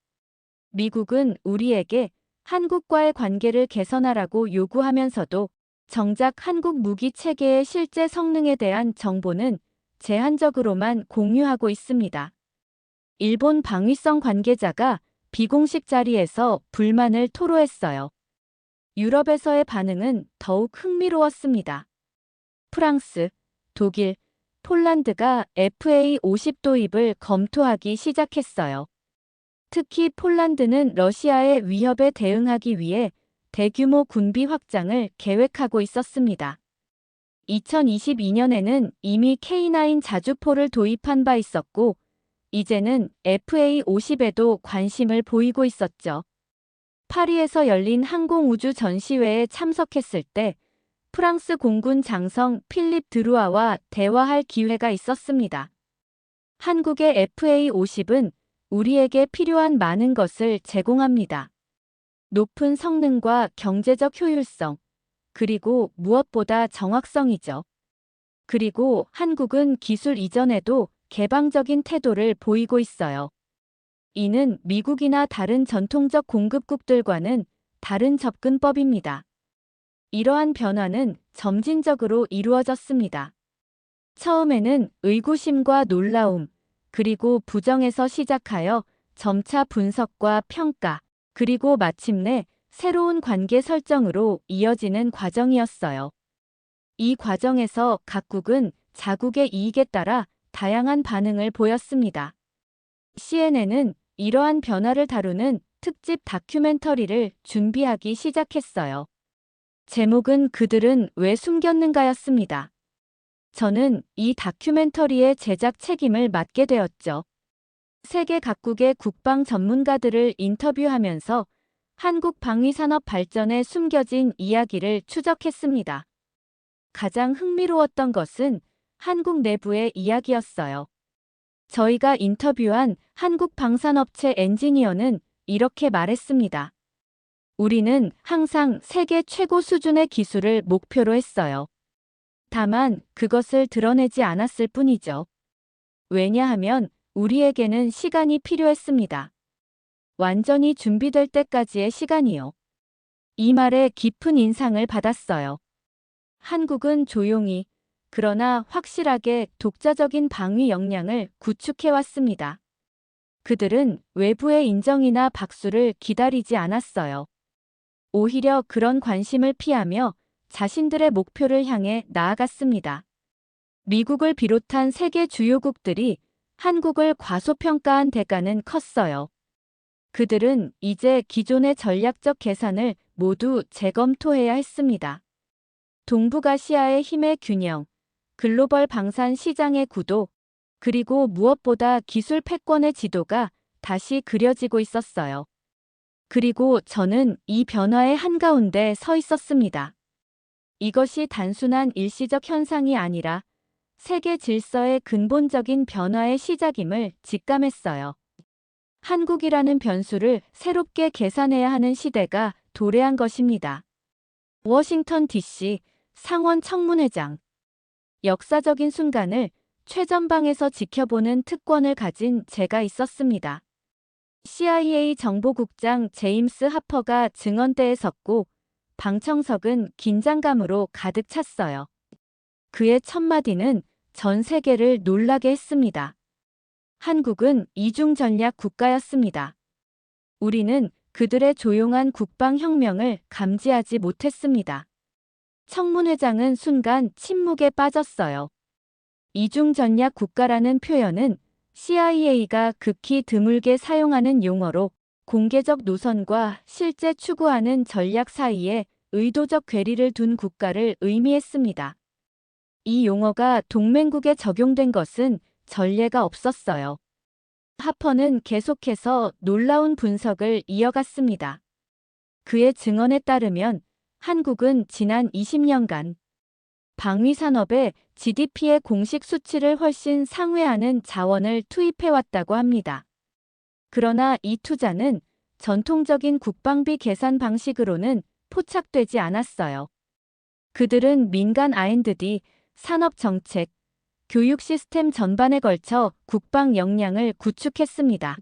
미국은 우리에게 한국과의 관계를 개선하라고 요구하면서도 정작 한국 무기 체계의 실제 성능에 대한 정보는 제한적으로만 공유하고 있습니다. 일본 방위성 관계자가 비공식 자리에서 불만을 토로했어요. 유럽에서의 반응은 더욱 흥미로웠습니다. 프랑스, 독일, 폴란드가 FA-50 도입을 검토하기 시작했어요. 특히 폴란드는 러시아의 위협에 대응하기 위해 대규모 군비 확장을 계획하고 있었습니다. 2022년에는 이미 K9 자주포를 도입한 바 있었고, 이제는 FA-50에도 관심을 보이고 있었죠. 파리에서 열린 항공우주 전시회에 참석했을 때 프랑스 공군 장성 필립 드루아와 대화할 기회가 있었습니다. 한국의 FA-50은 우리에게 필요한 많은 것을 제공합니다. 높은 성능과 경제적 효율성, 그리고 무엇보다 정확성이죠. 그리고 한국은 기술 이전에도 개방적인 태도를 보이고 있어요. 이는 미국이나 다른 전통적 공급국들과는 다른 접근법입니다. 이러한 변화는 점진적으로 이루어졌습니다. 처음에는 의구심과 놀라움, 그리고 부정에서 시작하여 점차 분석과 평가, 그리고 마침내 새로운 관계 설정으로 이어지는 과정이었어요. 이 과정에서 각국은 자국의 이익에 따라 다양한 반응을 보였습니다. CNN은 이러한 변화를 다루는 특집 다큐멘터리를 준비하기 시작했어요. 제목은 그들은 왜 숨겼는가였습니다. 저는 이 다큐멘터리의 제작 책임을 맡게 되었죠. 세계 각국의 국방 전문가들을 인터뷰하면서 한국 방위산업 발전에 숨겨진 이야기를 추적했습니다. 가장 흥미로웠던 것은 한국 내부의 이야기였어요. 저희가 인터뷰한 한국 방산업체 엔지니어는 이렇게 말했습니다. 우리는 항상 세계 최고 수준의 기술을 목표로 했어요. 다만 그것을 드러내지 않았을 뿐이죠. 왜냐하면 우리에게는 시간이 필요했습니다. 완전히 준비될 때까지의 시간이요. 이 말에 깊은 인상을 받았어요. 한국은 조용히, 그러나 확실하게 독자적인 방위 역량을 구축해왔습니다. 그들은 외부의 인정이나 박수를 기다리지 않았어요. 오히려 그런 관심을 피하며 자신들의 목표를 향해 나아갔습니다. 미국을 비롯한 세계 주요국들이 한국을 과소평가한 대가는 컸어요. 그들은 이제 기존의 전략적 계산을 모두 재검토해야 했습니다. 동북아시아의 힘의 균형, 글로벌 방산 시장의 구도, 그리고 무엇보다 기술 패권의 지도가 다시 그려지고 있었어요. 그리고 저는 이 변화의 한가운데 서 있었습니다. 이것이 단순한 일시적 현상이 아니라 세계 질서의 근본적인 변화의 시작임을 직감했어요. 한국이라는 변수를 새롭게 계산해야 하는 시대가 도래한 것입니다. 워싱턴 DC 상원 청문회장. 역사적인 순간을 최전방에서 지켜보는 특권을 가진 제가 있었습니다. CIA 정보국장 제임스 하퍼가 증언대에 섰고 방청석은 긴장감으로 가득 찼어요. 그의 첫마디는 전 세계를 놀라게 했습니다. 한국은 이중 전략 국가였습니다. 우리는 그들의 조용한 국방혁명을 감지하지 못했습니다. 청문회장은 순간 침묵에 빠졌어요. 이중 전략 국가라는 표현은 CIA가 극히 드물게 사용하는 용어로 공개적 노선과 실제 추구하는 전략 사이에 의도적 괴리를 둔 국가를 의미했습니다. 이 용어가 동맹국에 적용된 것은 전례가 없었어요. 하퍼는 계속해서 놀라운 분석을 이어갔습니다. 그의 증언에 따르면 한국은 지난 20년간 방위산업에 GDP의 공식 수치를 훨씬 상회하는 자원을 투입해왔다고 합니다. 그러나 이 투자는 전통적인 국방비 계산 방식으로는 포착되지 않았어요. 그들은 민간 R&D, 산업정책, 교육 시스템 전반에 걸쳐 국방 역량을 구축했습니다.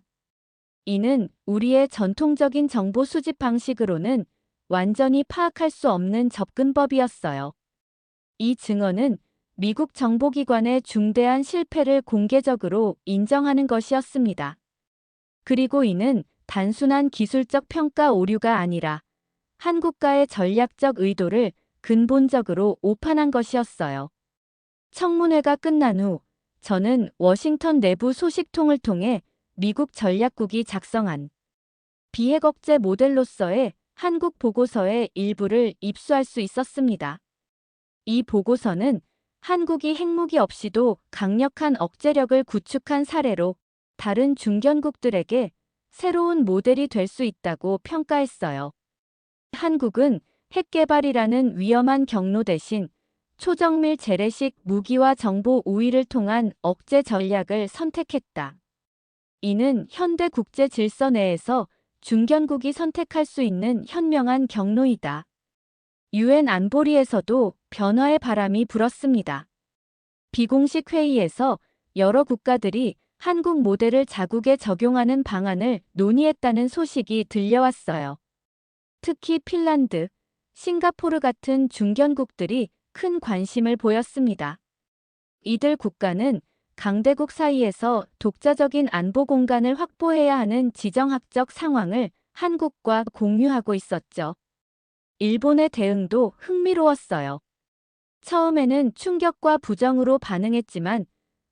이는 우리의 전통적인 정보 수집 방식으로는 완전히 파악할 수 없는 접근법이었어요. 이 증언은 미국 정보기관의 중대한 실패를 공개적으로 인정하는 것이었습니다. 그리고 이는 단순한 기술적 평가 오류가 아니라 한국과의 전략적 의도를 근본적으로 오판한 것이었어요. 청문회가 끝난 후 저는 워싱턴 내부 소식통을 통해 미국 전략국이 작성한 비핵억제 모델로서의 한국 보고서의 일부를 입수할 수 있었습니다. 이 보고서는 한국이 핵무기 없이도 강력한 억제력을 구축한 사례로 다른 중견국들에게 새로운 모델이 될 수 있다고 평가했어요. 한국은 핵 개발이라는 위험한 경로 대신 초정밀 재래식 무기와 정보 우위를 통한 억제 전략을 선택했다. 이는 현대 국제 질서 내에서 중견국이 선택할 수 있는 현명한 경로이다. UN 안보리에서도 변화의 바람이 불었습니다. 비공식 회의에서 여러 국가들이 한국 모델을 자국에 적용하는 방안을 논의했다는 소식이 들려왔어요. 특히 핀란드, 싱가포르 같은 중견국들이 큰 관심을 보였습니다. 이들 국가는 강대국 사이에서 독자적인 안보 공간을 확보해야 하는 지정학적 상황을 한국과 공유하고 있었죠. 일본의 대응도 흥미로웠어요. 처음에는 충격과 부정으로 반응했지만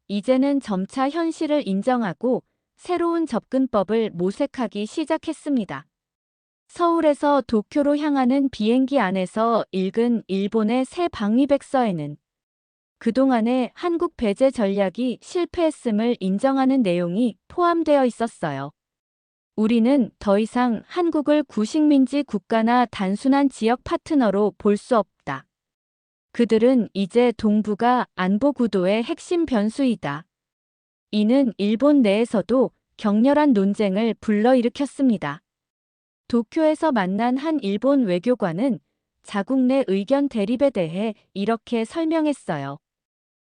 이제는 점차 현실을 인정하고 새로운 접근법을 모색하기 시작했습니다. 서울에서 도쿄로 향하는 비행기 안에서 읽은 일본의 새 방위백서에는 그동안의 한국 배제 전략이 실패했음을 인정하는 내용이 포함되어 있었어요. 우리는 더 이상 한국을 구식민지 국가나 단순한 지역 파트너로 볼 수 없다. 그들은 이제 동북아 안보 구도의 핵심 변수이다. 이는 일본 내에서도 격렬한 논쟁을 불러일으켰습니다. 도쿄에서 만난 한 일본 외교관은 자국 내 의견 대립에 대해 이렇게 설명했어요.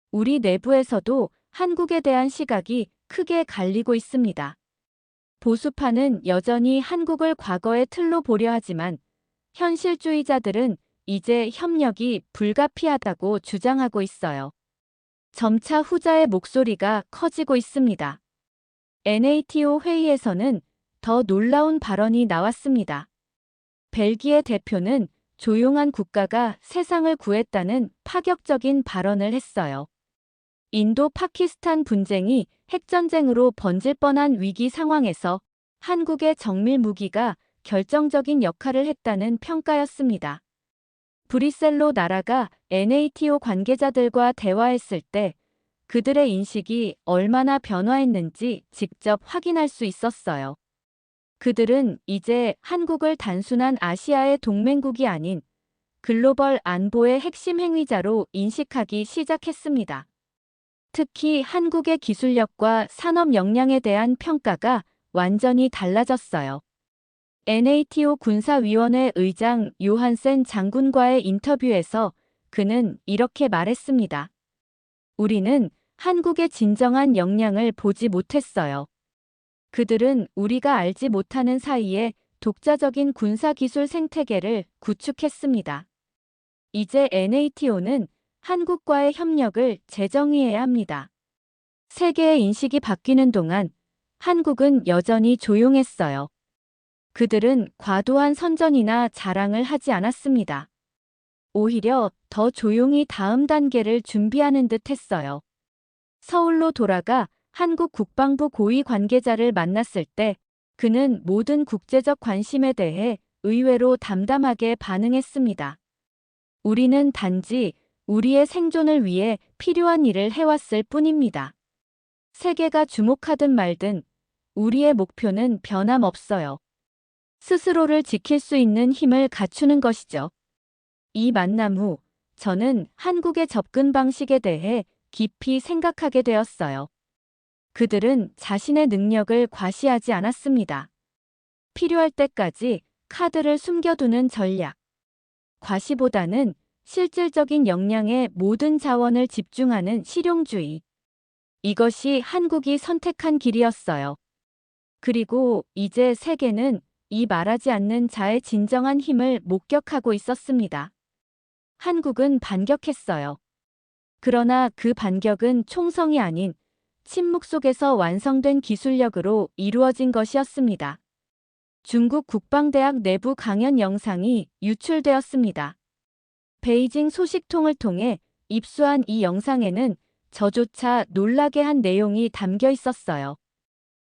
우리 내부에서도 한국에 대한 시각이 크게 갈리고 있습니다. 보수파는 여전히 한국을 과거의 틀로 보려 하지만 현실주의자들은 이제 협력이 불가피하다고 주장하고 있어요. 점차 후자의 목소리가 커지고 있습니다. NATO 회의에서는 더 놀라운 발언이 나왔습니다. 벨기에 대표는 조용한 국가가 세상을 구했다는 파격적인 발언을 했어요. 인도 파키스탄 분쟁이 핵전쟁으로 번질 뻔한 위기 상황에서 한국의 정밀 무기가 결정적인 역할을 했다는 평가였습니다. 브뤼셀로 나라가 NATO 관계자들과 대화했을 때 그들의 인식이 얼마나 변화했는지 직접 확인할 수 있었어요. 그들은 이제 한국을 단순한 아시아의 동맹국이 아닌 글로벌 안보의 핵심 행위자로 인식하기 시작했습니다. 특히 한국의 기술력과 산업 역량에 대한 평가가 완전히 달라졌어요. NATO 군사위원회 의장 요한센 장군과의 인터뷰에서 그는 이렇게 말했습니다. 우리는 한국의 진정한 역량을 보지 못했어요. 그들은 우리가 알지 못하는 사이에 독자적인 군사기술 생태계를 구축했습니다. 이제 NATO는 한국과의 협력을 재정의해야 합니다. 세계의 인식이 바뀌는 동안 한국은 여전히 조용했어요. 그들은 과도한 선전이나 자랑을 하지 않았습니다. 오히려 더 조용히 다음 단계를 준비하는 듯 했어요. 서울로 돌아가 한국 국방부 고위 관계자를 만났을 때 그는 모든 국제적 관심에 대해 의외로 담담하게 반응했습니다. 우리는 단지 우리의 생존을 위해 필요한 일을 해왔을 뿐입니다. 세계가 주목하든 말든 우리의 목표는 변함없어요. 스스로를 지킬 수 있는 힘을 갖추는 것이죠. 이 만남 후 저는 한국의 접근 방식에 대해 깊이 생각하게 되었어요. 그들은 자신의 능력을 과시하지 않았습니다. 필요할 때까지 카드를 숨겨두는 전략. 과시보다는 실질적인 역량에 모든 자원을 집중하는 실용주의. 이것이 한국이 선택한 길이었어요. 그리고 이제 세계는 이 말하지 않는 자의 진정한 힘을 목격하고 있었습니다. 한국은 반격했어요. 그러나 그 반격은 총성이 아닌 침묵 속에서 완성된 기술력으로 이루어진 것이었습니다. 중국 국방대학 내부 강연 영상이 유출되었습니다. 베이징 소식통을 통해 입수한 이 영상에는 저조차 놀라게 한 내용이 담겨 있었어요.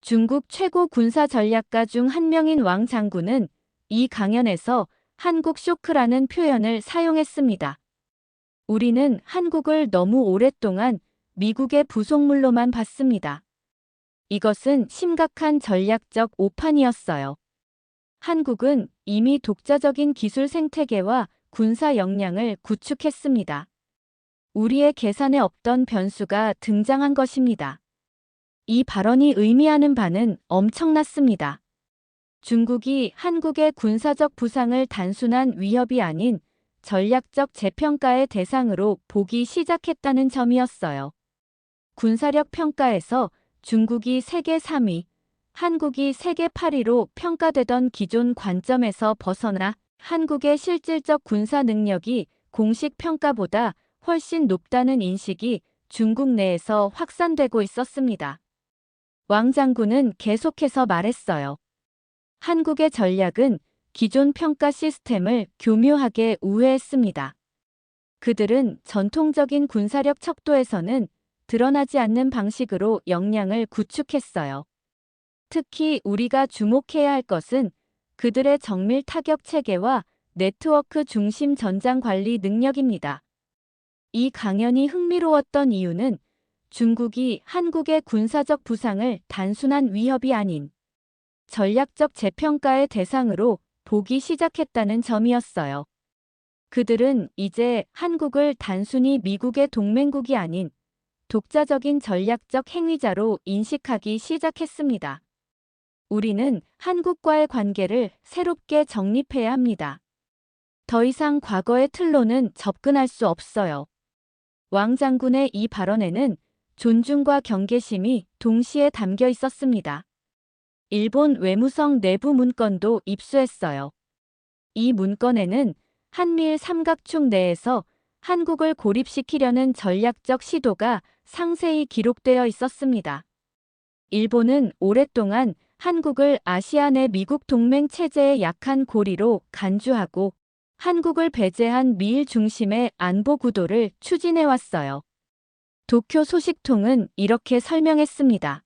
중국 최고 군사 전략가 중 한 명인 왕 장군은 이 강연에서 한국 쇼크라는 표현을 사용했습니다. 우리는 한국을 너무 오랫동안 미국의 부속물로만 봤습니다. 이것은 심각한 전략적 오판이었어요. 한국은 이미 독자적인 기술 생태계와 군사 역량을 구축했습니다. 우리의 계산에 없던 변수가 등장한 것입니다. 이 발언이 의미하는 바는 엄청났습니다. 중국이 한국의 군사적 부상을 단순한 위협이 아닌 전략적 재평가의 대상으로 보기 시작했다는 점이었어요. 군사력 평가에서 중국이 세계 3위, 한국이 세계 8위로 평가되던 기존 관점에서 벗어나 한국의 실질적 군사 능력이 공식 평가보다 훨씬 높다는 인식이 중국 내에서 확산되고 있었습니다. 왕 장군은 계속해서 말했어요. 한국의 전략은 기존 평가 시스템을 교묘하게 우회했습니다. 그들은 전통적인 군사력 척도에서는 드러나지 않는 방식으로 역량을 구축했어요. 특히 우리가 주목해야 할 것은 그들의 정밀 타격 체계와 네트워크 중심 전장 관리 능력입니다. 이 강연이 흥미로웠던 이유는 중국이 한국의 군사적 부상을 단순한 위협이 아닌 전략적 재평가의 대상으로 보기 시작했다는 점이었어요. 그들은 이제 한국을 단순히 미국의 동맹국이 아닌 독자적인 전략적 행위자로 인식하기 시작했습니다. 우리는 한국과의 관계를 새롭게 정립해야 합니다. 더 이상 과거의 틀로는 접근할 수 없어요. 왕 장군의 이 발언에는 존중과 경계심이 동시에 담겨 있었습니다. 일본 외무성 내부 문건도 입수했어요. 이 문건에는 한미일 삼각축 내에서 한국을 고립시키려는 전략적 시도가 상세히 기록되어 있었습니다. 일본은 오랫동안 한국을 아시아 내 미국 동맹 체제의 약한 고리로 간주하고 한국을 배제한 미일 중심의 안보 구도를 추진해왔어요. 도쿄 소식통은 이렇게 설명했습니다.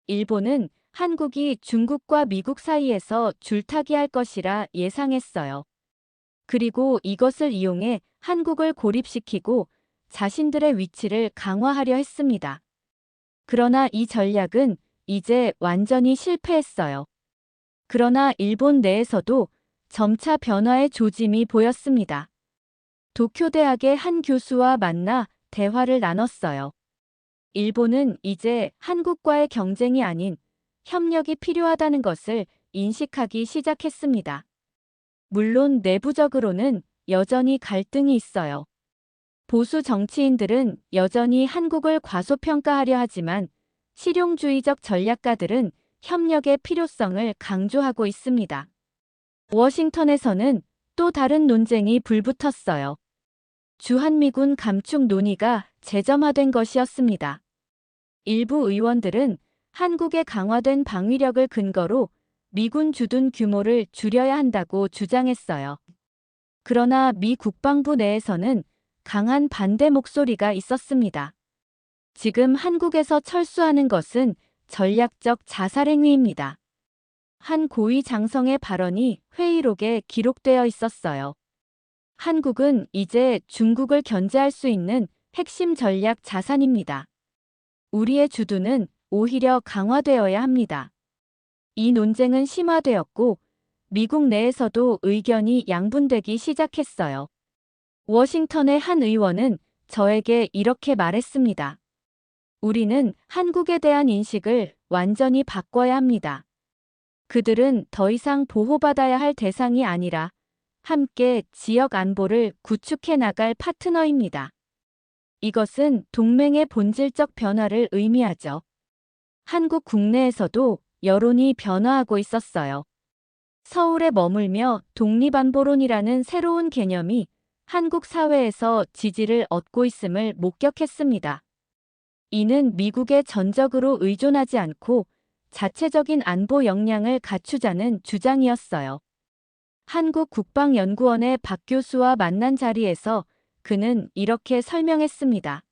일본은 한국이 중국과 미국 사이에서 줄타기할 것이라 예상했어요. 그리고 이것을 이용해 한국을 고립시키고 자신들의 위치를 강화하려 했습니다. 그러나 이 전략은 이제 완전히 실패했어요. 그러나 일본 내에서도 점차 변화의 조짐이 보였습니다. 도쿄대학의 한 교수와 만나 대화를 나눴어요. 일본은 이제 한국과의 경쟁이 아닌 협력이 필요하다는 것을 인식하기 시작했습니다. 물론 내부적으로는 여전히 갈등이 있어요. 보수 정치인들은 여전히 한국을 과소평가하려 하지만 실용주의적 전략가들은 협력의 필요성을 강조하고 있습니다. 워싱턴에서는 또 다른 논쟁이 불붙었어요. 주한미군 감축 논의가 재점화된 것이었습니다. 일부 의원들은 한국의 강화된 방위력을 근거로 미군 주둔 규모를 줄여야 한다고 주장했어요. 그러나 미 국방부 내에서는 강한 반대 목소리가 있었습니다. 지금 한국에서 철수하는 것은 전략적 자살행위입니다. 한 고위 장성의 발언이 회의록에 기록되어 있었어요. 한국은 이제 중국을 견제할 수 있는 핵심 전략 자산입니다. 우리의 주둔은 오히려 강화되어야 합니다. 이 논쟁은 심화되었고 미국 내에서도 의견이 양분되기 시작했어요. 워싱턴의 한 의원은 저에게 이렇게 말했습니다. 우리는 한국에 대한 인식을 완전히 바꿔야 합니다. 그들은 더 이상 보호받아야 할 대상이 아니라 함께 지역 안보를 구축해 나갈 파트너입니다. 이것은 동맹의 본질적 변화를 의미하죠. 한국 국내에서도 여론이 변화하고 있었어요. 서울에 머물며 독립안보론이라는 새로운 개념이 한국 사회에서 지지를 얻고 있음을 목격했습니다. 이는 미국에 전적으로 의존하지 않고 자체적인 안보 역량을 갖추자는 주장이었어요. 한국국방연구원의 박 교수와 만난 자리에서 그는 이렇게 설명했습니다.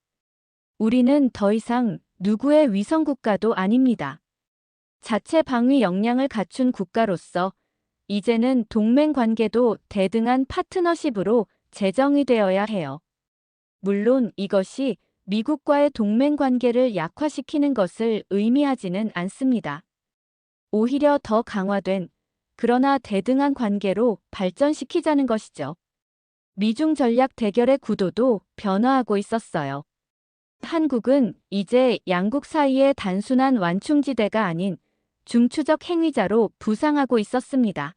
우리는 더 이상 누구의 위성국가도 아닙니다. 자체 방위 역량을 갖춘 국가로서 이제는 동맹 관계도 대등한 파트너십으로 재정이 되어야 해요. 물론 이것이 미국과의 동맹 관계를 약화시키는 것을 의미하지는 않습니다. 오히려 더 강화된 그러나 대등한 관계로 발전시키자는 것이죠. 미중 전략 대결의 구도도 변화하고 있었어요. 한국은 이제 양국 사이의 단순한 완충지대가 아닌 중추적 행위자로 부상하고 있었습니다.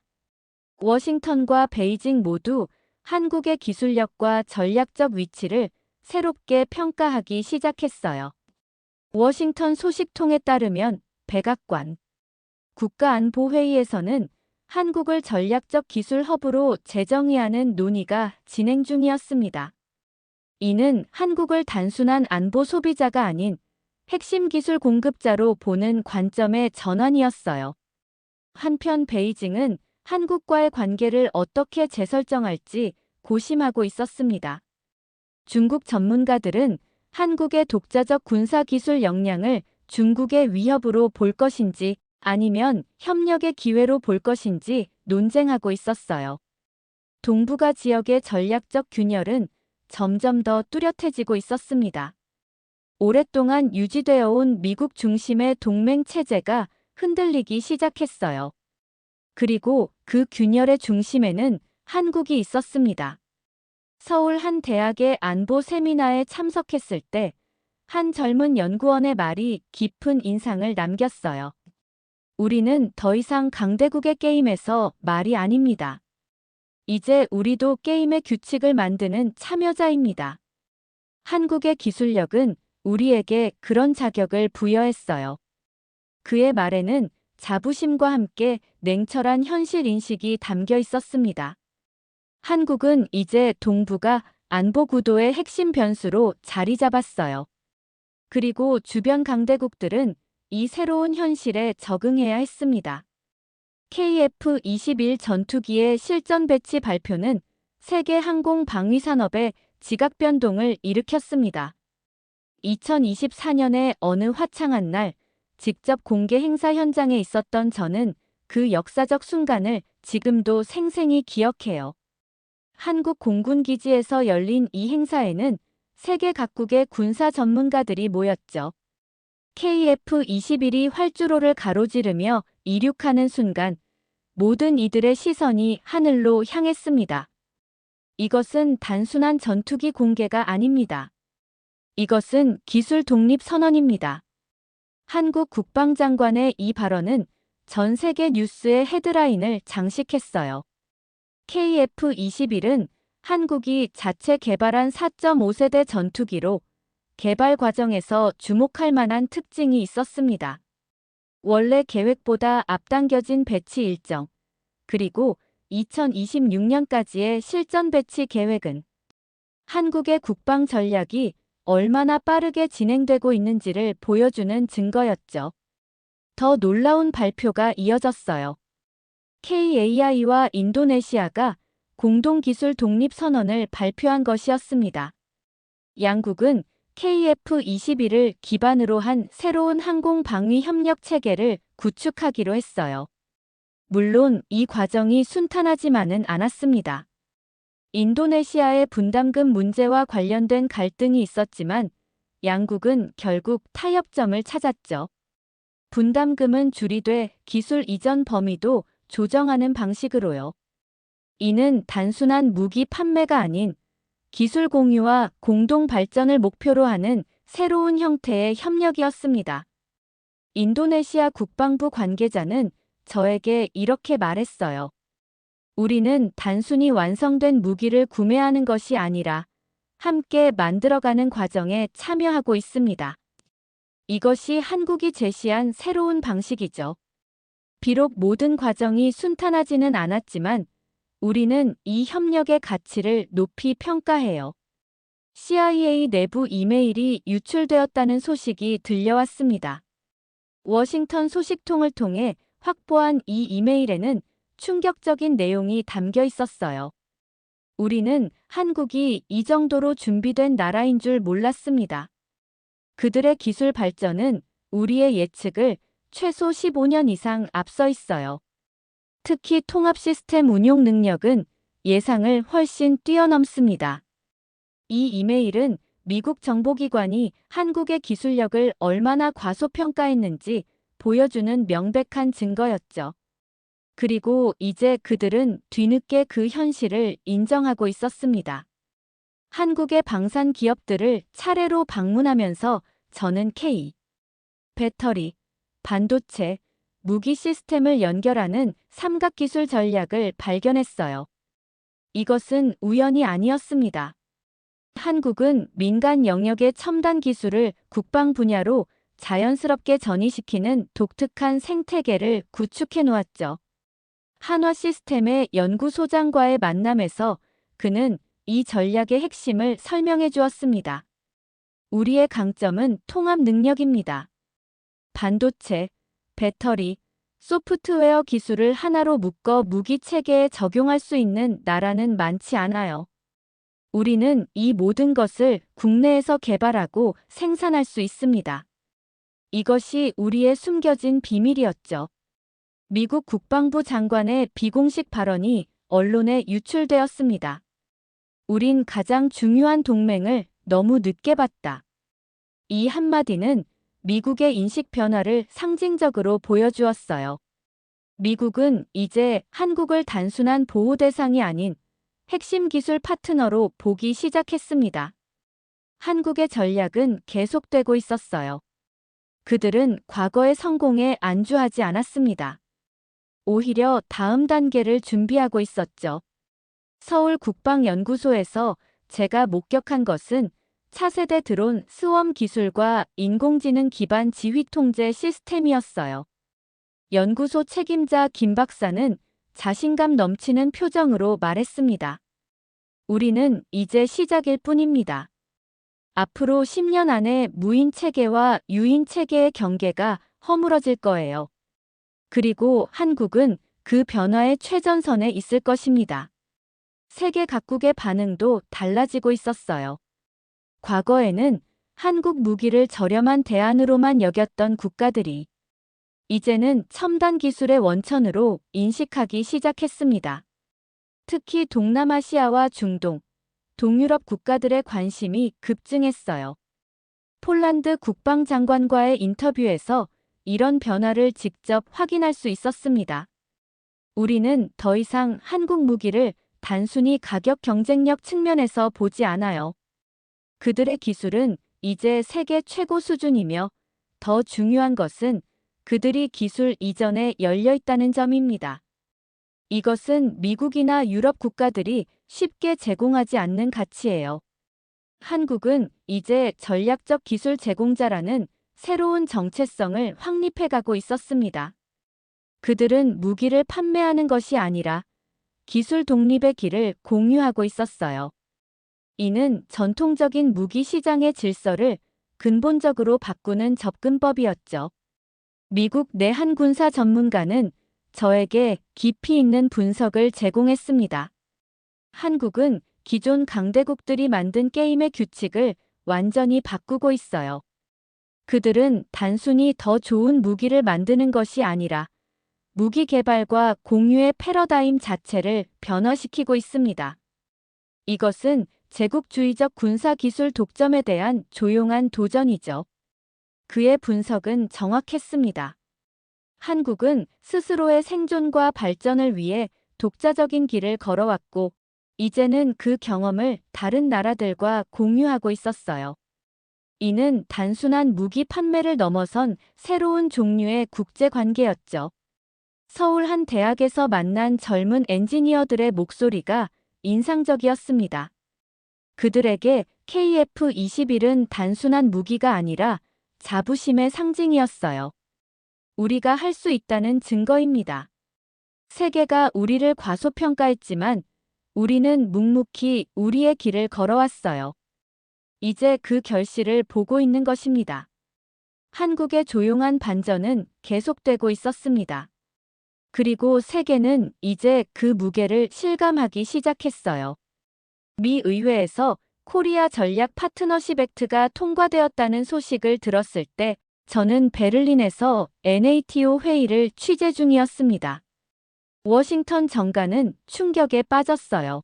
워싱턴과 베이징 모두 한국의 기술력과 전략적 위치를 새롭게 평가하기 시작했어요. 워싱턴 소식통에 따르면 백악관 국가안보회의에서는 한국을 전략적 기술 허브로 재정의하는 논의가 진행 중이었습니다. 이는 한국을 단순한 안보 소비자가 아닌 핵심 기술 공급자로 보는 관점의 전환이었어요. 한편 베이징은 한국과의 관계를 어떻게 재설정할지 고심하고 있었습니다. 중국 전문가들은 한국의 독자적 군사기술 역량을 중국의 위협으로 볼 것인지 아니면 협력의 기회로 볼 것인지 논쟁하고 있었어요. 동북아 지역의 전략적 균열은 점점 더 뚜렷해지고 있었습니다. 오랫동안 유지되어 온 미국 중심의 동맹 체제가 흔들리기 시작했어요. 그리고 그 균열의 중심에는 한국이 있었습니다. 서울 한 대학의 안보 세미나에 참석했을 때 한 젊은 연구원의 말이 깊은 인상을 남겼어요. 우리는 더 이상 강대국의 게임에서 말이 아닙니다. 이제 우리도 게임의 규칙을 만드는 참여자입니다. 한국의 기술력은 우리에게 그런 자격을 부여했어요. 그의 말에는 자부심과 함께 냉철한 현실 인식이 담겨 있었습니다. 한국은 이제 동북아 안보 구도의 핵심 변수로 자리 잡았어요. 그리고 주변 강대국들은 이 새로운 현실에 적응해야 했습니다. KF-21 전투기의 실전 배치 발표는 세계 항공 방위 산업에 지각 변동을 일으켰습니다. 2024년의 어느 화창한 날, 직접 공개 행사 현장에 있었던 저는 그 역사적 순간을 지금도 생생히 기억해요. 한국 공군기지에서 열린 이 행사에는 세계 각국의 군사 전문가들이 모였죠. KF-21이 활주로를 가로지르며 이륙하는 순간 모든 이들의 시선이 하늘로 향했습니다. 이것은 단순한 전투기 공개가 아닙니다. 이것은 기술 독립 선언입니다. 한국 국방장관의 이 발언은 전 세계 뉴스의 헤드라인을 장식했어요. KF-21은 한국이 자체 개발한 4.5세대 전투기로 개발 과정에서 주목할 만한 특징이 있었습니다. 원래 계획보다 앞당겨진 배치 일정, 그리고 2026년까지의 실전 배치 계획은 한국의 국방 전략이 얼마나 빠르게 진행되고 있는지를 보여주는 증거였죠. 더 놀라운 발표가 이어졌어요. KAI와 인도네시아가 공동기술 독립 선언을 발표한 것이었습니다. 양국은 KF-21을 기반으로 한 새로운 항공 방위 협력 체계를 구축하기로 했어요. 물론 이 과정이 순탄하지만은 않았습니다. 인도네시아의 분담금 문제와 관련된 갈등이 있었지만 양국은 결국 타협점을 찾았죠. 분담금은 줄이되 기술 이전 범위도 조정하는 방식으로요. 이는 단순한 무기 판매가 아닌 기술 공유와 공동 발전을 목표로 하는 새로운 형태의 협력이었습니다. 인도네시아 국방부 관계자는 저에게 이렇게 말했어요. 우리는 단순히 완성된 무기를 구매하는 것이 아니라 함께 만들어가는 과정에 참여하고 있습니다. 이것이 한국이 제시한 새로운 방식이죠. 비록 모든 과정이 순탄하지는 않았지만 우리는 이 협력의 가치를 높이 평가해요. CIA 내부 이메일이 유출되었다는 소식이 들려왔습니다. 워싱턴 소식통을 통해 확보한 이 이메일에는 충격적인 내용이 담겨 있었어요. 우리는 한국이 이 정도로 준비된 나라인 줄 몰랐습니다. 그들의 기술 발전은 우리의 예측을 최소 15년 이상 앞서 있어요. 특히 통합 시스템 운용 능력은 예상을 훨씬 뛰어넘습니다. 이 이메일은 미국 정보기관이 한국의 기술력을 얼마나 과소평가했는지 보여주는 명백한 증거였죠. 그리고 이제 그들은 뒤늦게 그 현실을 인정하고 있었습니다. 한국의 방산 기업들을 차례로 방문하면서 저는 K, 배터리, 반도체, 무기 시스템을 연결하는 삼각기술 전략을 발견했어요. 이것은 우연이 아니었습니다. 한국은 민간 영역의 첨단 기술을 국방 분야로 자연스럽게 전이시키는 독특한 생태계를 구축해 놓았죠. 한화 시스템의 연구소장과의 만남에서 그는 이 전략의 핵심을 설명해 주었습니다. 우리의 강점은 통합 능력입니다. 반도체, 배터리, 소프트웨어 기술을 하나로 묶어 무기 체계에 적용할 수 있는 나라는 많지 않아요. 우리는 이 모든 것을 국내에서 개발하고 생산할 수 있습니다. 이것이 우리의 숨겨진 비밀이었죠. 미국 국방부 장관의 비공식 발언이 언론에 유출되었습니다. 우린 가장 중요한 동맹을 너무 늦게 봤다. 이 한마디는 미국의 인식 변화를 상징적으로 보여주었어요. 미국은 이제 한국을 단순한 보호 대상이 아닌 핵심 기술 파트너로 보기 시작했습니다. 한국의 전략은 계속되고 있었어요. 그들은 과거의 성공에 안주하지 않았습니다. 오히려 다음 단계를 준비하고 있었죠. 서울 국방연구소에서 제가 목격한 것은 차세대 드론 스웜 기술과 인공지능 기반 지휘 통제 시스템이었어요. 연구소 책임자 김 박사는 자신감 넘치는 표정으로 말했습니다. 우리는 이제 시작일 뿐입니다. 앞으로 10년 안에 무인 체계와 유인 체계의 경계가 허물어질 거예요. 그리고 한국은 그 변화의 최전선에 있을 것입니다. 세계 각국의 반응도 달라지고 있었어요. 과거에는 한국 무기를 저렴한 대안으로만 여겼던 국가들이 이제는 첨단 기술의 원천으로 인식하기 시작했습니다. 특히 동남아시아와 중동, 동유럽 국가들의 관심이 급증했어요. 폴란드 국방장관과의 인터뷰에서 이런 변화를 직접 확인할 수 있었습니다. 우리는 더 이상 한국 무기를 단순히 가격 경쟁력 측면에서 보지 않아요. 그들의 기술은 이제 세계 최고 수준이며 더 중요한 것은 그들이 기술 이전에 열려 있다는 점입니다. 이것은 미국이나 유럽 국가들이 쉽게 제공하지 않는 가치예요. 한국은 이제 전략적 기술 제공자라는 새로운 정체성을 확립해가고 있었습니다. 그들은 무기를 판매하는 것이 아니라 기술 독립의 길을 공유하고 있었어요. 이는 전통적인 무기 시장의 질서를 근본적으로 바꾸는 접근법이었죠. 미국 내 한 군사 전문가는 저에게 깊이 있는 분석을 제공했습니다. 한국은 기존 강대국들이 만든 게임의 규칙을 완전히 바꾸고 있어요. 그들은 단순히 더 좋은 무기를 만드는 것이 아니라 무기 개발과 공유의 패러다임 자체를 변화시키고 있습니다. 이것은 제국주의적 군사기술 독점에 대한 조용한 도전이죠. 그의 분석은 정확했습니다. 한국은 스스로의 생존과 발전을 위해 독자적인 길을 걸어왔고, 이제는 그 경험을 다른 나라들과 공유하고 있었어요. 이는 단순한 무기 판매를 넘어선 새로운 종류의 국제 관계였죠. 서울 한 대학에서 만난 젊은 엔지니어들의 목소리가 인상적이었습니다. 그들에게 KF-21은 단순한 무기가 아니라 자부심의 상징이었어요. 우리가 할 수 있다는 증거입니다. 세계가 우리를 과소평가했지만 우리는 묵묵히 우리의 길을 걸어왔어요. 이제 그 결실을 보고 있는 것입니다. 한국의 조용한 반전은 계속되고 있었습니다. 그리고 세계는 이제 그 무게를 실감하기 시작했어요. 미 의회에서 코리아 전략 파트너십 액트가 통과되었다는 소식을 들었을 때 저는 베를린에서 NATO 회의를 취재 중이었습니다. 워싱턴 정가는 충격에 빠졌어요.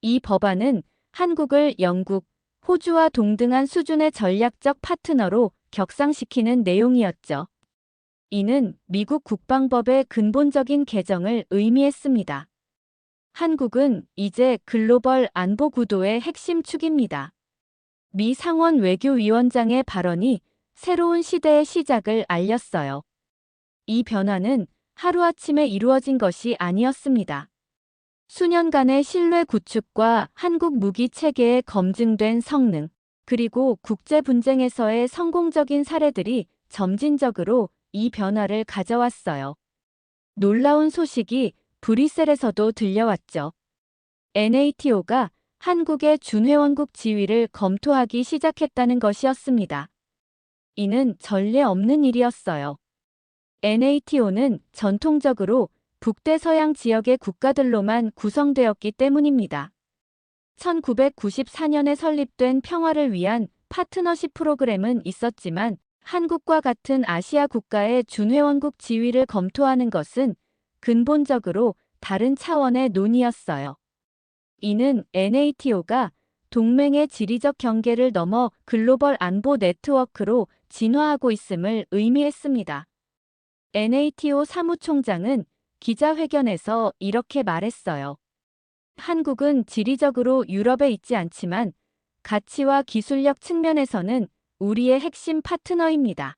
이 법안은 한국을 영국, 호주와 동등한 수준의 전략적 파트너로 격상시키는 내용이었죠. 이는 미국 국방법의 근본적인 개정을 의미했습니다. 한국은 이제 글로벌 안보 구도의 핵심 축입니다. 미 상원 외교위원장의 발언이 새로운 시대의 시작을 알렸어요. 이 변화는 하루아침에 이루어진 것이 아니었습니다. 수년간의 신뢰 구축과 한국 무기 체계의 검증된 성능, 그리고 국제 분쟁에서의 성공적인 사례들이 점진적으로 이 변화를 가져왔어요. 놀라운 소식이 브뤼셀에서도 들려왔죠. NATO가 한국의 준회원국 지위를 검토하기 시작했다는 것이었습니다. 이는 전례 없는 일이었어요. NATO는 전통적으로 북대서양 지역의 국가들로만 구성되었기 때문입니다. 1994년에 설립된 평화를 위한 파트너십 프로그램은 있었지만 한국과 같은 아시아 국가의 준회원국 지위를 검토하는 것은 근본적으로 다른 차원의 논의였어요. 이는 NATO가 동맹의 지리적 경계를 넘어 글로벌 안보 네트워크로 진화하고 있음을 의미했습니다. NATO 사무총장은 기자회견에서 이렇게 말했어요. 한국은 지리적으로 유럽에 있지 않지만 가치와 기술력 측면에서는 우리의 핵심 파트너입니다.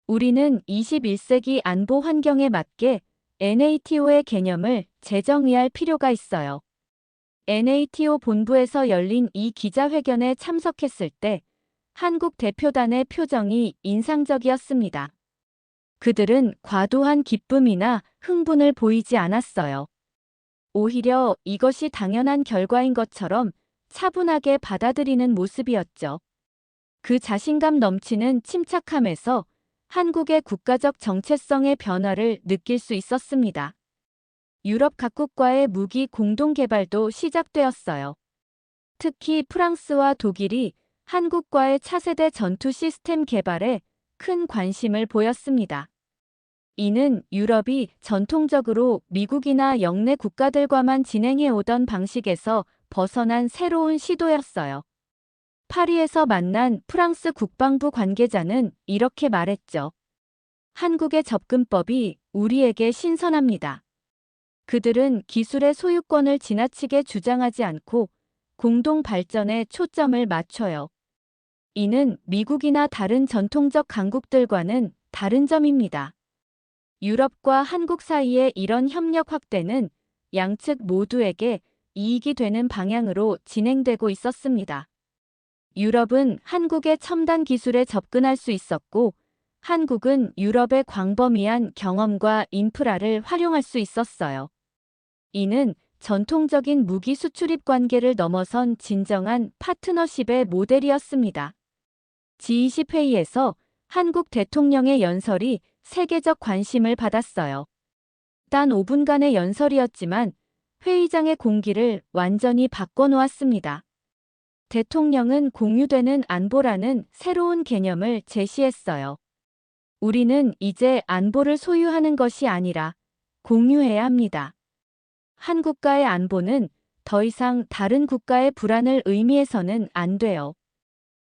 우리는 21세기 안보 환경에 맞게 NATO의 개념을 재정의할 필요가 있어요. NATO 본부에서 열린 이 기자회견에 참석했을 때 한국 대표단의 표정이 인상적이었습니다. 그들은 과도한 기쁨이나 흥분을 보이지 않았어요. 오히려 이것이 당연한 결과인 것처럼 차분하게 받아들이는 모습이었죠. 그 자신감 넘치는 침착함에서 한국의 국가적 정체성의 변화를 느낄 수 있었습니다. 유럽 각국과의 무기 공동 개발도 시작되었어요. 특히 프랑스와 독일이 한국과의 차세대 전투 시스템 개발에 큰 관심을 보였습니다. 이는 유럽이 전통적으로 미국이나 영내 국가들과만 진행해 오던 방식에서 벗어난 새로운 시도였어요. 파리에서 만난 프랑스 국방부 관계자는 이렇게 말했죠. 한국의 접근법이 우리에게 신선합니다. 그들은 기술의 소유권을 지나치게 주장하지 않고 공동 발전에 초점을 맞춰요. 이는 미국이나 다른 전통적 강국들과는 다른 점입니다. 유럽과 한국 사이의 이런 협력 확대는 양측 모두에게 이익이 되는 방향으로 진행되고 있었습니다. 유럽은 한국의 첨단 기술에 접근할 수 있었고, 한국은 유럽의 광범위한 경험과 인프라를 활용할 수 있었어요. 이는 전통적인 무기 수출입 관계를 넘어선 진정한 파트너십의 모델이었습니다. G20 회의에서 한국 대통령의 연설이 세계적 관심을 받았어요. 단 5분간의 연설이었지만 회의장의 공기를 완전히 바꿔놓았습니다. 대통령은 공유되는 안보라는 새로운 개념을 제시했어요. 우리는 이제 안보를 소유하는 것이 아니라 공유해야 합니다. 한 국가의 안보는 더 이상 다른 국가의 불안을 의미해서는 안 돼요.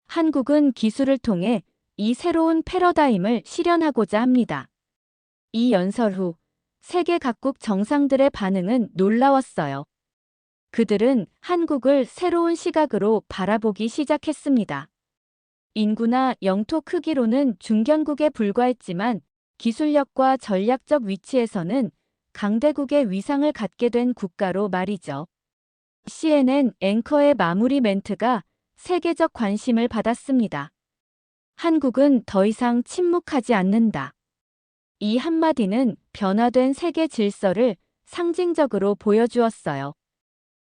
한국은 기술을 통해 이 새로운 패러다임을 실현하고자 합니다. 이 연설 후 세계 각국 정상들의 반응은 놀라웠어요. 그들은 한국을 새로운 시각으로 바라보기 시작했습니다. 인구나 영토 크기로는 중견국에 불과했지만 기술력과 전략적 위치에서는 강대국의 위상을 갖게 된 국가로 말이죠. CNN 앵커의 마무리 멘트가 세계적 관심을 받았습니다. 한국은 더 이상 침묵하지 않는다. 이 한마디는 변화된 세계 질서를 상징적으로 보여주었어요.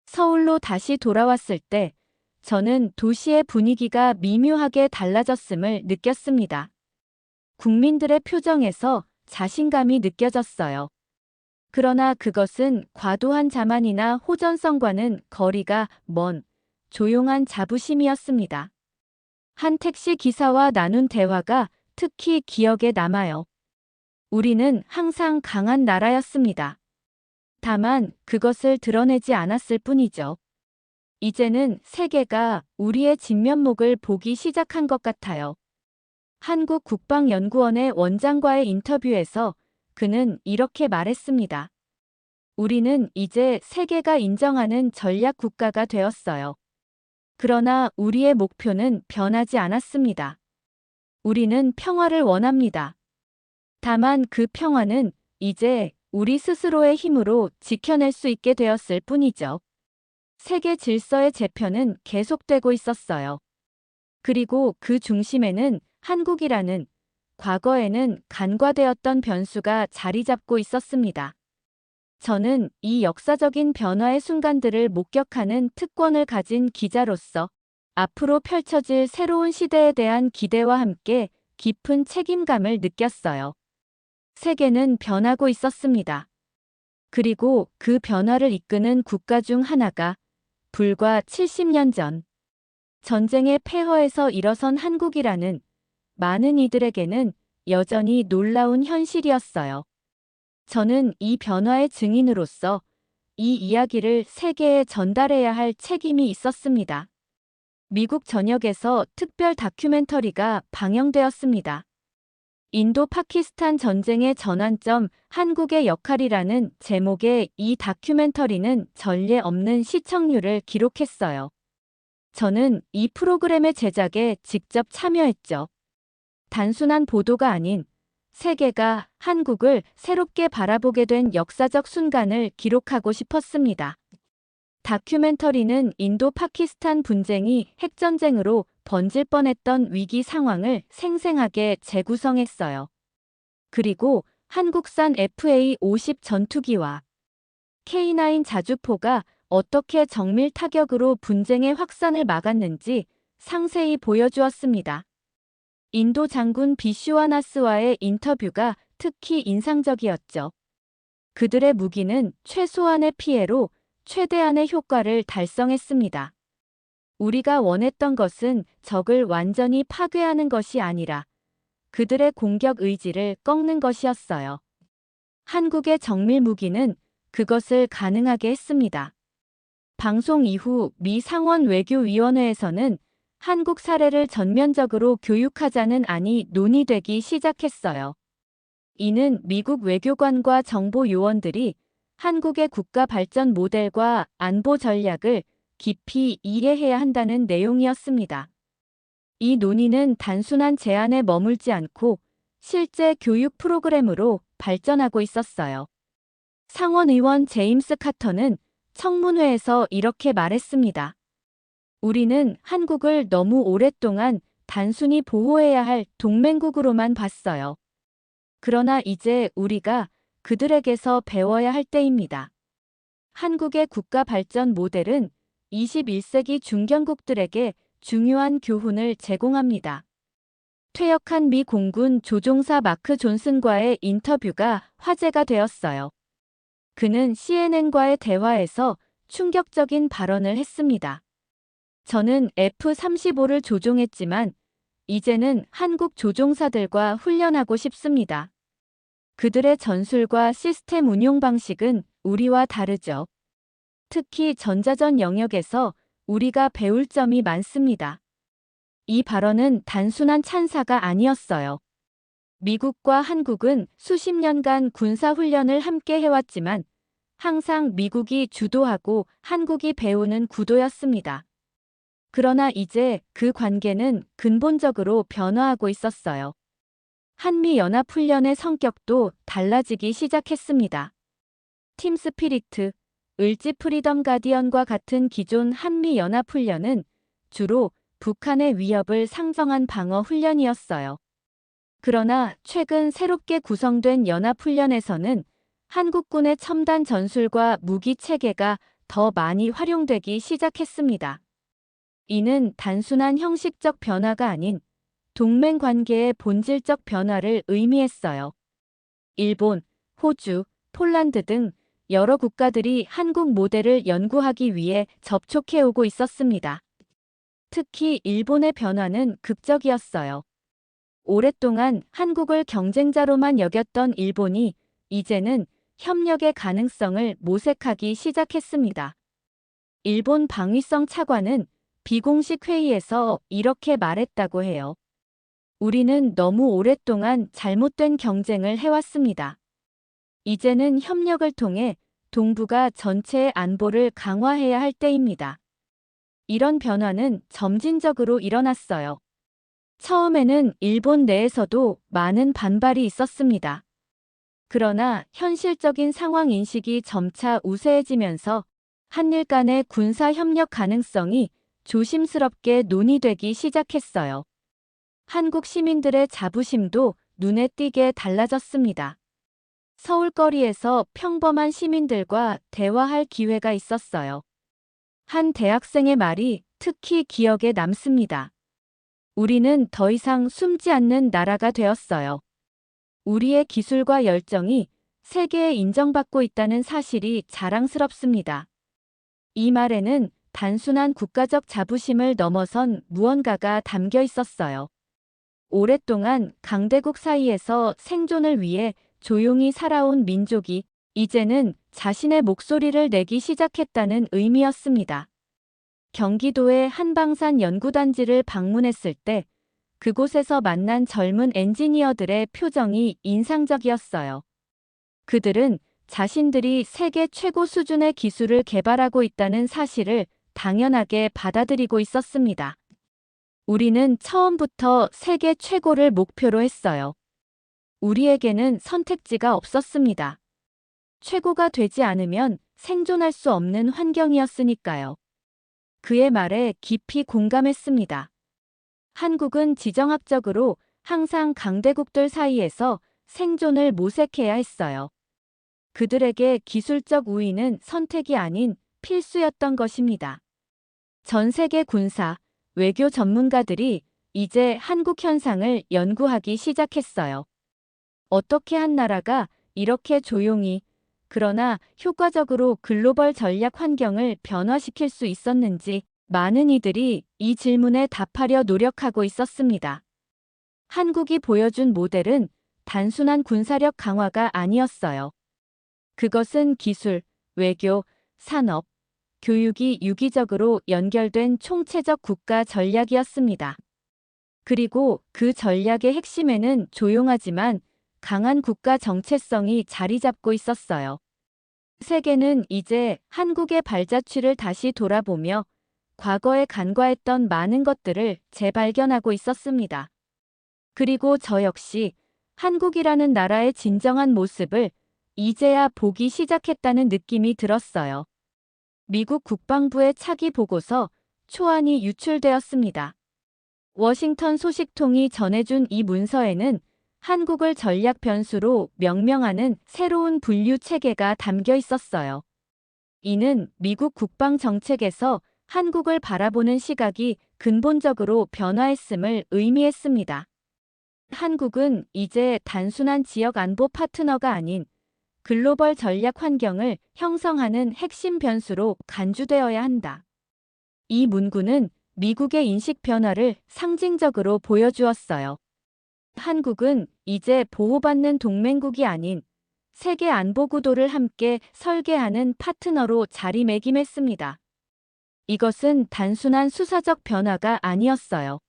서울로 다시 돌아왔을 때 저는 도시의 분위기가 미묘하게 달라졌음을 느꼈습니다. 국민들의 표정에서 자신감이 느껴졌어요. 그러나 그것은 과도한 자만이나 호전성과는 거리가 먼 조용한 자부심이었습니다. 한 택시 기사와 나눈 대화가 특히 기억에 남아요. 우리는 항상 강한 나라였습니다. 다만 그것을 드러내지 않았을 뿐이죠. 이제는 세계가 우리의 진면목을 보기 시작한 것 같아요. 한국 국방연구원의 원장과의 인터뷰에서 그는 이렇게 말했습니다. 우리는 이제 세계가 인정하는 전략 국가가 되었어요. 그러나 우리의 목표는 변하지 않았습니다. 우리는 평화를 원합니다. 다만 그 평화는 이제 우리 스스로의 힘으로 지켜낼 수 있게 되었을 뿐이죠. 세계 질서의 재편은 계속되고 있었어요. 그리고 그 중심에는 한국이라는 과거에는 간과되었던 변수가 자리 잡고 있었습니다. 저는 이 역사적인 변화의 순간들을 목격하는 특권을 가진 기자로서 앞으로 펼쳐질 새로운 시대에 대한 기대와 함께 깊은 책임감을 느꼈어요. 세계는 변하고 있었습니다. 그리고 그 변화를 이끄는 국가 중 하나가 불과 70년 전 전쟁의 폐허에서 일어선 한국이라는 많은 이들에게는 여전히 놀라운 현실이었어요. 저는 이 변화의 증인으로서 이 이야기를 세계에 전달해야 할 책임이 있었습니다. 미국 전역에서 특별 다큐멘터리가 방영되었습니다. 인도 파키스탄 전쟁의 전환점 한국의 역할이라는 제목의 이 다큐멘터리는 전례 없는 시청률을 기록했어요. 저는 이 프로그램의 제작에 직접 참여했죠. 단순한 보도가 아닌 세계가 한국을 새롭게 바라보게 된 역사적 순간을 기록하고 싶었습니다. 다큐멘터리는 인도 파키스탄 분쟁이 핵전쟁으로 번질 뻔했던 위기 상황을 생생하게 재구성했어요. 그리고 한국산 FA-50 전투기와 K9 자주포가 어떻게 정밀 타격으로 분쟁의 확산을 막았는지 상세히 보여주었습니다. 인도 장군 비슈와나스와의 인터뷰가 특히 인상적이었죠. 그들의 무기는 최소한의 피해로 최대한의 효과를 달성했습니다. 우리가 원했던 것은 적을 완전히 파괴하는 것이 아니라 그들의 공격 의지를 꺾는 것이었어요. 한국의 정밀 무기는 그것을 가능하게 했습니다. 방송 이후 미 상원 외교위원회에서는 한국 사례를 전면적으로 교육하자는 안이 논의되기 시작했어요. 이는 미국 외교관과 정보 요원들이 한국의 국가 발전 모델과 안보 전략을 깊이 이해해야 한다는 내용이었습니다. 이 논의는 단순한 제안에 머물지 않고 실제 교육 프로그램으로 발전하고 있었어요. 상원의원 제임스 카터는 청문회에서 이렇게 말했습니다. 우리는 한국을 너무 오랫동안 단순히 보호해야 할 동맹국으로만 봤어요. 그러나 이제 우리가 그들에게서 배워야 할 때입니다. 한국의 국가 발전 모델은 21세기 중견국들에게 중요한 교훈을 제공합니다. 퇴역한 미 공군 조종사 마크 존슨과의 인터뷰가 화제가 되었어요. 그는 CNN과의 대화에서 충격적인 발언을 했습니다. 저는 F-35를 조종했지만 이제는 한국 조종사들과 훈련하고 싶습니다. 그들의 전술과 시스템 운용 방식은 우리와 다르죠. 특히 전자전 영역에서 우리가 배울 점이 많습니다. 이 발언은 단순한 찬사가 아니었어요. 미국과 한국은 수십 년간 군사훈련을 함께 해왔지만 항상 미국이 주도하고 한국이 배우는 구도였습니다. 그러나 이제 그 관계는 근본적으로 변화하고 있었어요. 한미연합훈련의 성격도 달라지기 시작했습니다. 팀 스피리트, 을지 프리덤 가디언과 같은 기존 한미연합훈련은 주로 북한의 위협을 상정한 방어훈련이었어요. 그러나 최근 새롭게 구성된 연합훈련에서는 한국군의 첨단 전술과 무기 체계가 더 많이 활용되기 시작했습니다. 이는 단순한 형식적 변화가 아닌 동맹 관계의 본질적 변화를 의미했어요. 일본, 호주, 폴란드 등 여러 국가들이 한국 모델을 연구하기 위해 접촉해오고 있었습니다. 특히 일본의 변화는 극적이었어요. 오랫동안 한국을 경쟁자로만 여겼던 일본이 이제는 협력의 가능성을 모색하기 시작했습니다. 일본 방위성 차관은 비공식 회의에서 이렇게 말했다고 해요. 우리는 너무 오랫동안 잘못된 경쟁을 해왔습니다. 이제는 협력을 통해 동북아 전체의 안보를 강화해야 할 때입니다. 이런 변화는 점진적으로 일어났어요. 처음에는 일본 내에서도 많은 반발이 있었습니다. 그러나 현실적인 상황 인식이 점차 우세해지면서 한일 간의 군사 협력 가능성이 조심스럽게 논의되기 시작했어요. 한국 시민들의 자부심도 눈에 띄게 달라졌습니다. 서울거리에서 평범한 시민들과 대화할 기회가 있었어요. 한 대학생의 말이 특히 기억에 남습니다. 우리는 더 이상 숨지 않는 나라가 되었어요. 우리의 기술과 열정이 세계에 인정받고 있다는 사실이 자랑스럽습니다. 이 말에는 단순한 국가적 자부심을 넘어선 무언가가 담겨 있었어요. 오랫동안 강대국 사이에서 생존을 위해 조용히 살아온 민족이 이제는 자신의 목소리를 내기 시작했다는 의미였습니다. 경기도의 한방산 연구단지를 방문했을 때 그곳에서 만난 젊은 엔지니어들의 표정이 인상적이었어요. 그들은 자신들이 세계 최고 수준의 기술을 개발하고 있다는 사실을 당연하게 받아들이고 있었습니다. 우리는 처음부터 세계 최고를 목표로 했어요. 우리에게는 선택지가 없었습니다. 최고가 되지 않으면 생존할 수 없는 환경이었으니까요. 그의 말에 깊이 공감했습니다. 한국은 지정학적으로 항상 강대국들 사이에서 생존을 모색해야 했어요. 그들에게 기술적 우위는 선택이 아닌 필수였던 것입니다. 전 세계 군사, 외교 전문가들이 이제 한국 현상을 연구하기 시작했어요. 어떻게 한 나라가 이렇게 조용히 그러나 효과적으로 글로벌 전략 환경을 변화시킬 수 있었는지 많은 이들이 이 질문에 답하려 노력하고 있었습니다. 한국이 보여준 모델은 단순한 군사력 강화가 아니었어요. 그것은 기술, 외교, 산업, 교육이 유기적으로 연결된 총체적 국가 전략이었습니다. 그리고 그 전략의 핵심에는 조용하지만 강한 국가 정체성이 자리 잡고 있었어요. 세계는 이제 한국의 발자취를 다시 돌아보며 과거에 간과했던 많은 것들을 재발견하고 있었습니다. 그리고 저 역시 한국이라는 나라의 진정한 모습을 이제야 보기 시작했다는 느낌이 들었어요. 미국 국방부의 차기 보고서 초안이 유출되었습니다. 워싱턴 소식통이 전해준 이 문서에는 한국을 전략 변수로 명명하는 새로운 분류 체계가 담겨 있었어요. 이는 미국 국방 정책에서 한국을 바라보는 시각이 근본적으로 변화했음을 의미했습니다. 한국은 이제 단순한 지역 안보 파트너가 아닌 글로벌 전략 환경을 형성하는 핵심 변수로 간주되어야 한다. 이 문구는 미국의 인식 변화를 상징적으로 보여주었어요. 한국은 이제 보호받는 동맹국이 아닌 세계 안보 구도를 함께 설계하는 파트너로 자리매김했습니다. 이것은 단순한 수사적 변화가 아니었어요.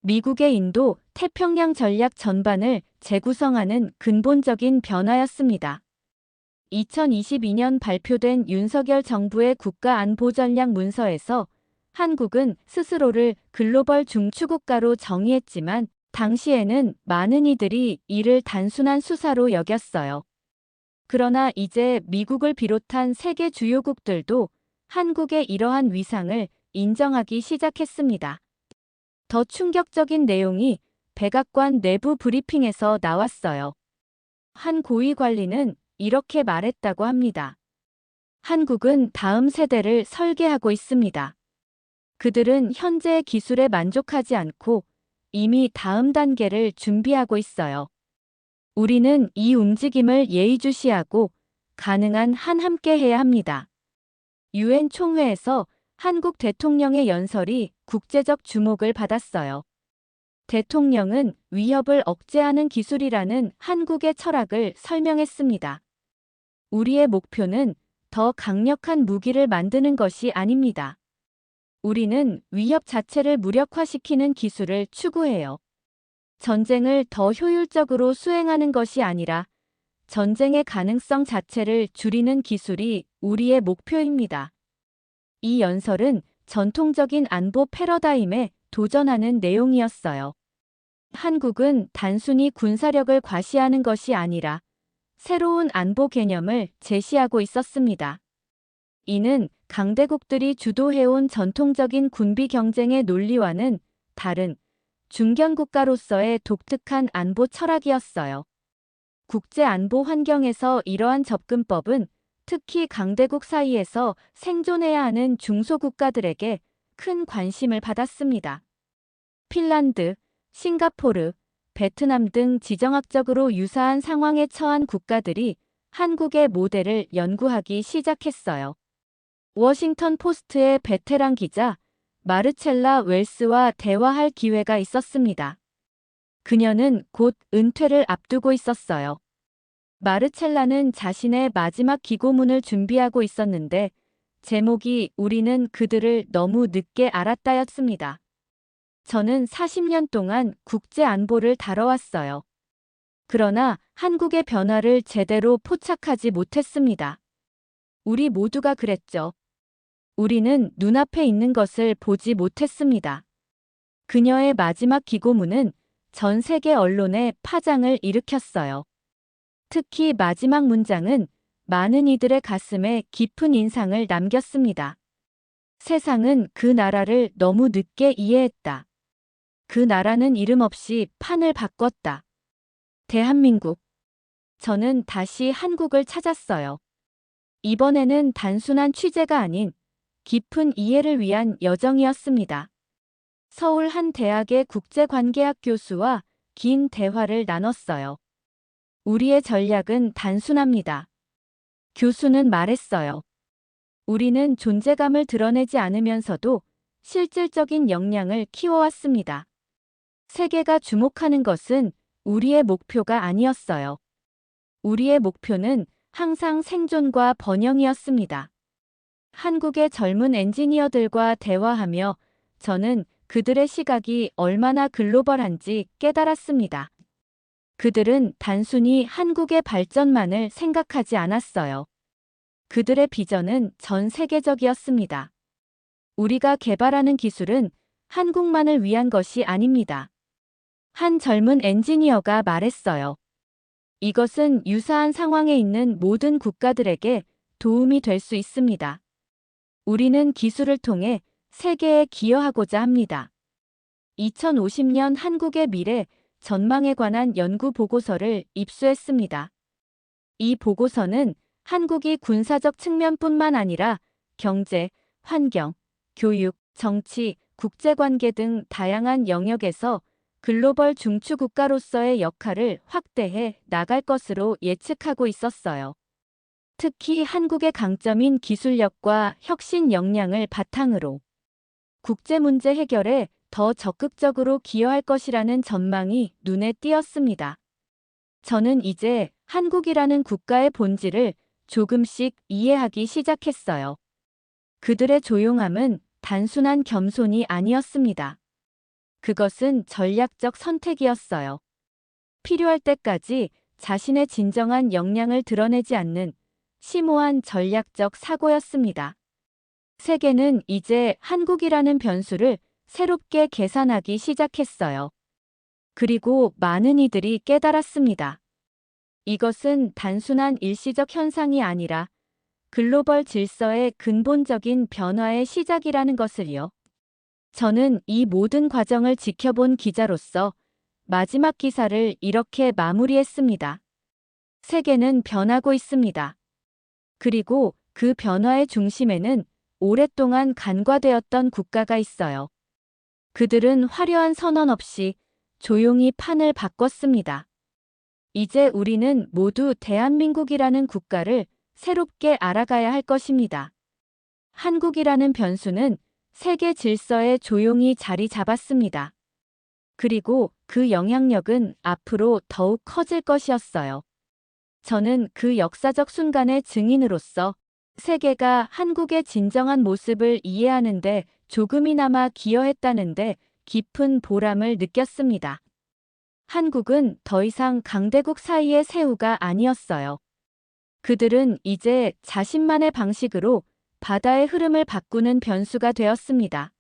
미국의 인도, 태평양 전략 전반을 재구성하는 근본적인 변화였습니다. 2022년 발표된 윤석열 정부의 국가안보전략 문서에서 한국은 스스로를 글로벌 중추국가로 정의했지만 당시에는 많은 이들이 이를 단순한 수사로 여겼어요. 그러나 이제 미국을 비롯한 세계 주요국들도 한국의 이러한 위상을 인정하기 시작했습니다. 더 충격적인 내용이 백악관 내부 브리핑에서 나왔어요. 한 고위 관리는 이렇게 말했다고 합니다. 한국은 다음 세대를 설계하고 있습니다. 그들은 현재의 기술에 만족하지 않고 이미 다음 단계를 준비하고 있어요. 우리는 이 움직임을 예의주시하고 가능한 한 함께 해야 합니다. 유엔 총회에서 한국 대통령의 연설이 국제적 주목을 받았어요. 대통령은 위협을 억제하는 기술이라는 한국의 철학을 설명했습니다. 우리의 목표는 더 강력한 무기를 만드는 것이 아닙니다. 우리는 위협 자체를 무력화시키는 기술을 추구해요. 전쟁을 더 효율적으로 수행하는 것이 아니라 전쟁의 가능성 자체를 줄이는 기술이 우리의 목표입니다. 이 연설은 전통적인 안보 패러다임에 도전하는 내용이었어요. 한국은 단순히 군사력을 과시하는 것이 아니라 새로운 안보 개념을 제시하고 있었습니다. 이는 강대국들이 주도해온 전통적인 군비 경쟁의 논리와는 다른 중견국가로서의 독특한 안보 철학이었어요. 국제 안보 환경에서 이러한 접근법은 특히 강대국 사이에서 생존해야 하는 중소국가들에게 큰 관심을 받았습니다. 핀란드, 싱가포르, 베트남 등 지정학적으로 유사한 상황에 처한 국가들이 한국의 모델을 연구하기 시작했어요. 워싱턴 포스트의 베테랑 기자 마르첼라 웰스와 대화할 기회가 있었습니다. 그녀는 곧 은퇴를 앞두고 있었어요. 마르첼라는 자신의 마지막 기고문을 준비하고 있었는데 제목이 우리는 그들을 너무 늦게 알았다였습니다. 저는 40년 동안 국제 안보를 다뤄왔어요. 그러나 한국의 변화를 제대로 포착하지 못했습니다. 우리 모두가 그랬죠. 우리는 눈앞에 있는 것을 보지 못했습니다. 그녀의 마지막 기고문은 전 세계 언론에 파장을 일으켰어요. 특히 마지막 문장은 많은 이들의 가슴에 깊은 인상을 남겼습니다. 세상은 그 나라를 너무 늦게 이해했다. 그 나라는 이름 없이 판을 바꿨다. 대한민국. 저는 다시 한국을 찾았어요. 이번에는 단순한 취재가 아닌 깊은 이해를 위한 여정이었습니다. 서울 한 대학의 국제관계학 교수와 긴 대화를 나눴어요. 우리의 전략은 단순합니다. 교수는 말했어요. 우리는 존재감을 드러내지 않으면서도 실질적인 역량을 키워왔습니다. 세계가 주목하는 것은 우리의 목표가 아니었어요. 우리의 목표는 항상 생존과 번영이었습니다. 한국의 젊은 엔지니어들과 대화하며 저는 그들의 시각이 얼마나 글로벌한지 깨달았습니다. 그들은 단순히 한국의 발전만을 생각하지 않았어요. 그들의 비전은 전 세계적이었습니다. 우리가 개발하는 기술은 한국만을 위한 것이 아닙니다. 한 젊은 엔지니어가 말했어요. 이것은 유사한 상황에 있는 모든 국가들에게 도움이 될 수 있습니다. 우리는 기술을 통해 세계에 기여하고자 합니다. 2050년 한국의 미래 전망에 관한 연구 보고서를 입수했습니다. 이 보고서는 한국이 군사적 측면뿐만 아니라 경제, 환경, 교육, 정치, 국제관계 등 다양한 영역에서 글로벌 중추 국가로서의 역할을 확대해 나갈 것으로 예측하고 있었어요. 특히 한국의 강점인 기술력과 혁신 역량을 바탕으로 국제 문제 해결에 더 적극적으로 기여할 것이라는 전망이 눈에 띄었습니다. 저는 이제 한국이라는 국가의 본질을 조금씩 이해하기 시작했어요. 그들의 조용함은 단순한 겸손이 아니었습니다. 그것은 전략적 선택이었어요. 필요할 때까지 자신의 진정한 역량을 드러내지 않는 심오한 전략적 사고였습니다. 세계는 이제 한국이라는 변수를 새롭게 계산하기 시작했어요. 그리고 많은 이들이 깨달았습니다. 이것은 단순한 일시적 현상이 아니라 글로벌 질서의 근본적인 변화의 시작이라는 것을요. 저는 이 모든 과정을 지켜본 기자로서 마지막 기사를 이렇게 마무리했습니다. 세계는 변하고 있습니다. 그리고 그 변화의 중심에는 오랫동안 간과되었던 국가가 있어요. 그들은 화려한 선언 없이 조용히 판을 바꿨습니다. 이제 우리는 모두 대한민국이라는 국가를 새롭게 알아가야 할 것입니다. 한국이라는 변수는 세계 질서에 조용히 자리 잡았습니다. 그리고 그 영향력은 앞으로 더욱 커질 것이었어요. 저는 그 역사적 순간의 증인으로서 세계가 한국의 진정한 모습을 이해하는데 조금이나마 기여했다는데 깊은 보람을 느꼈습니다. 한국은 더 이상 강대국 사이의 새우가 아니었어요. 그들은 이제 자신만의 방식으로 바다의 흐름을 바꾸는 변수가 되었습니다.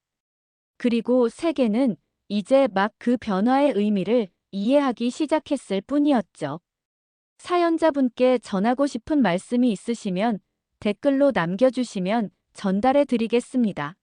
그리고 세계는 이제 막 그 변화의 의미를 이해하기 시작했을 뿐이었죠. 사연자분께 전하고 싶은 말씀이 있으시면 댓글로 남겨주시면 전달해 드리겠습니다.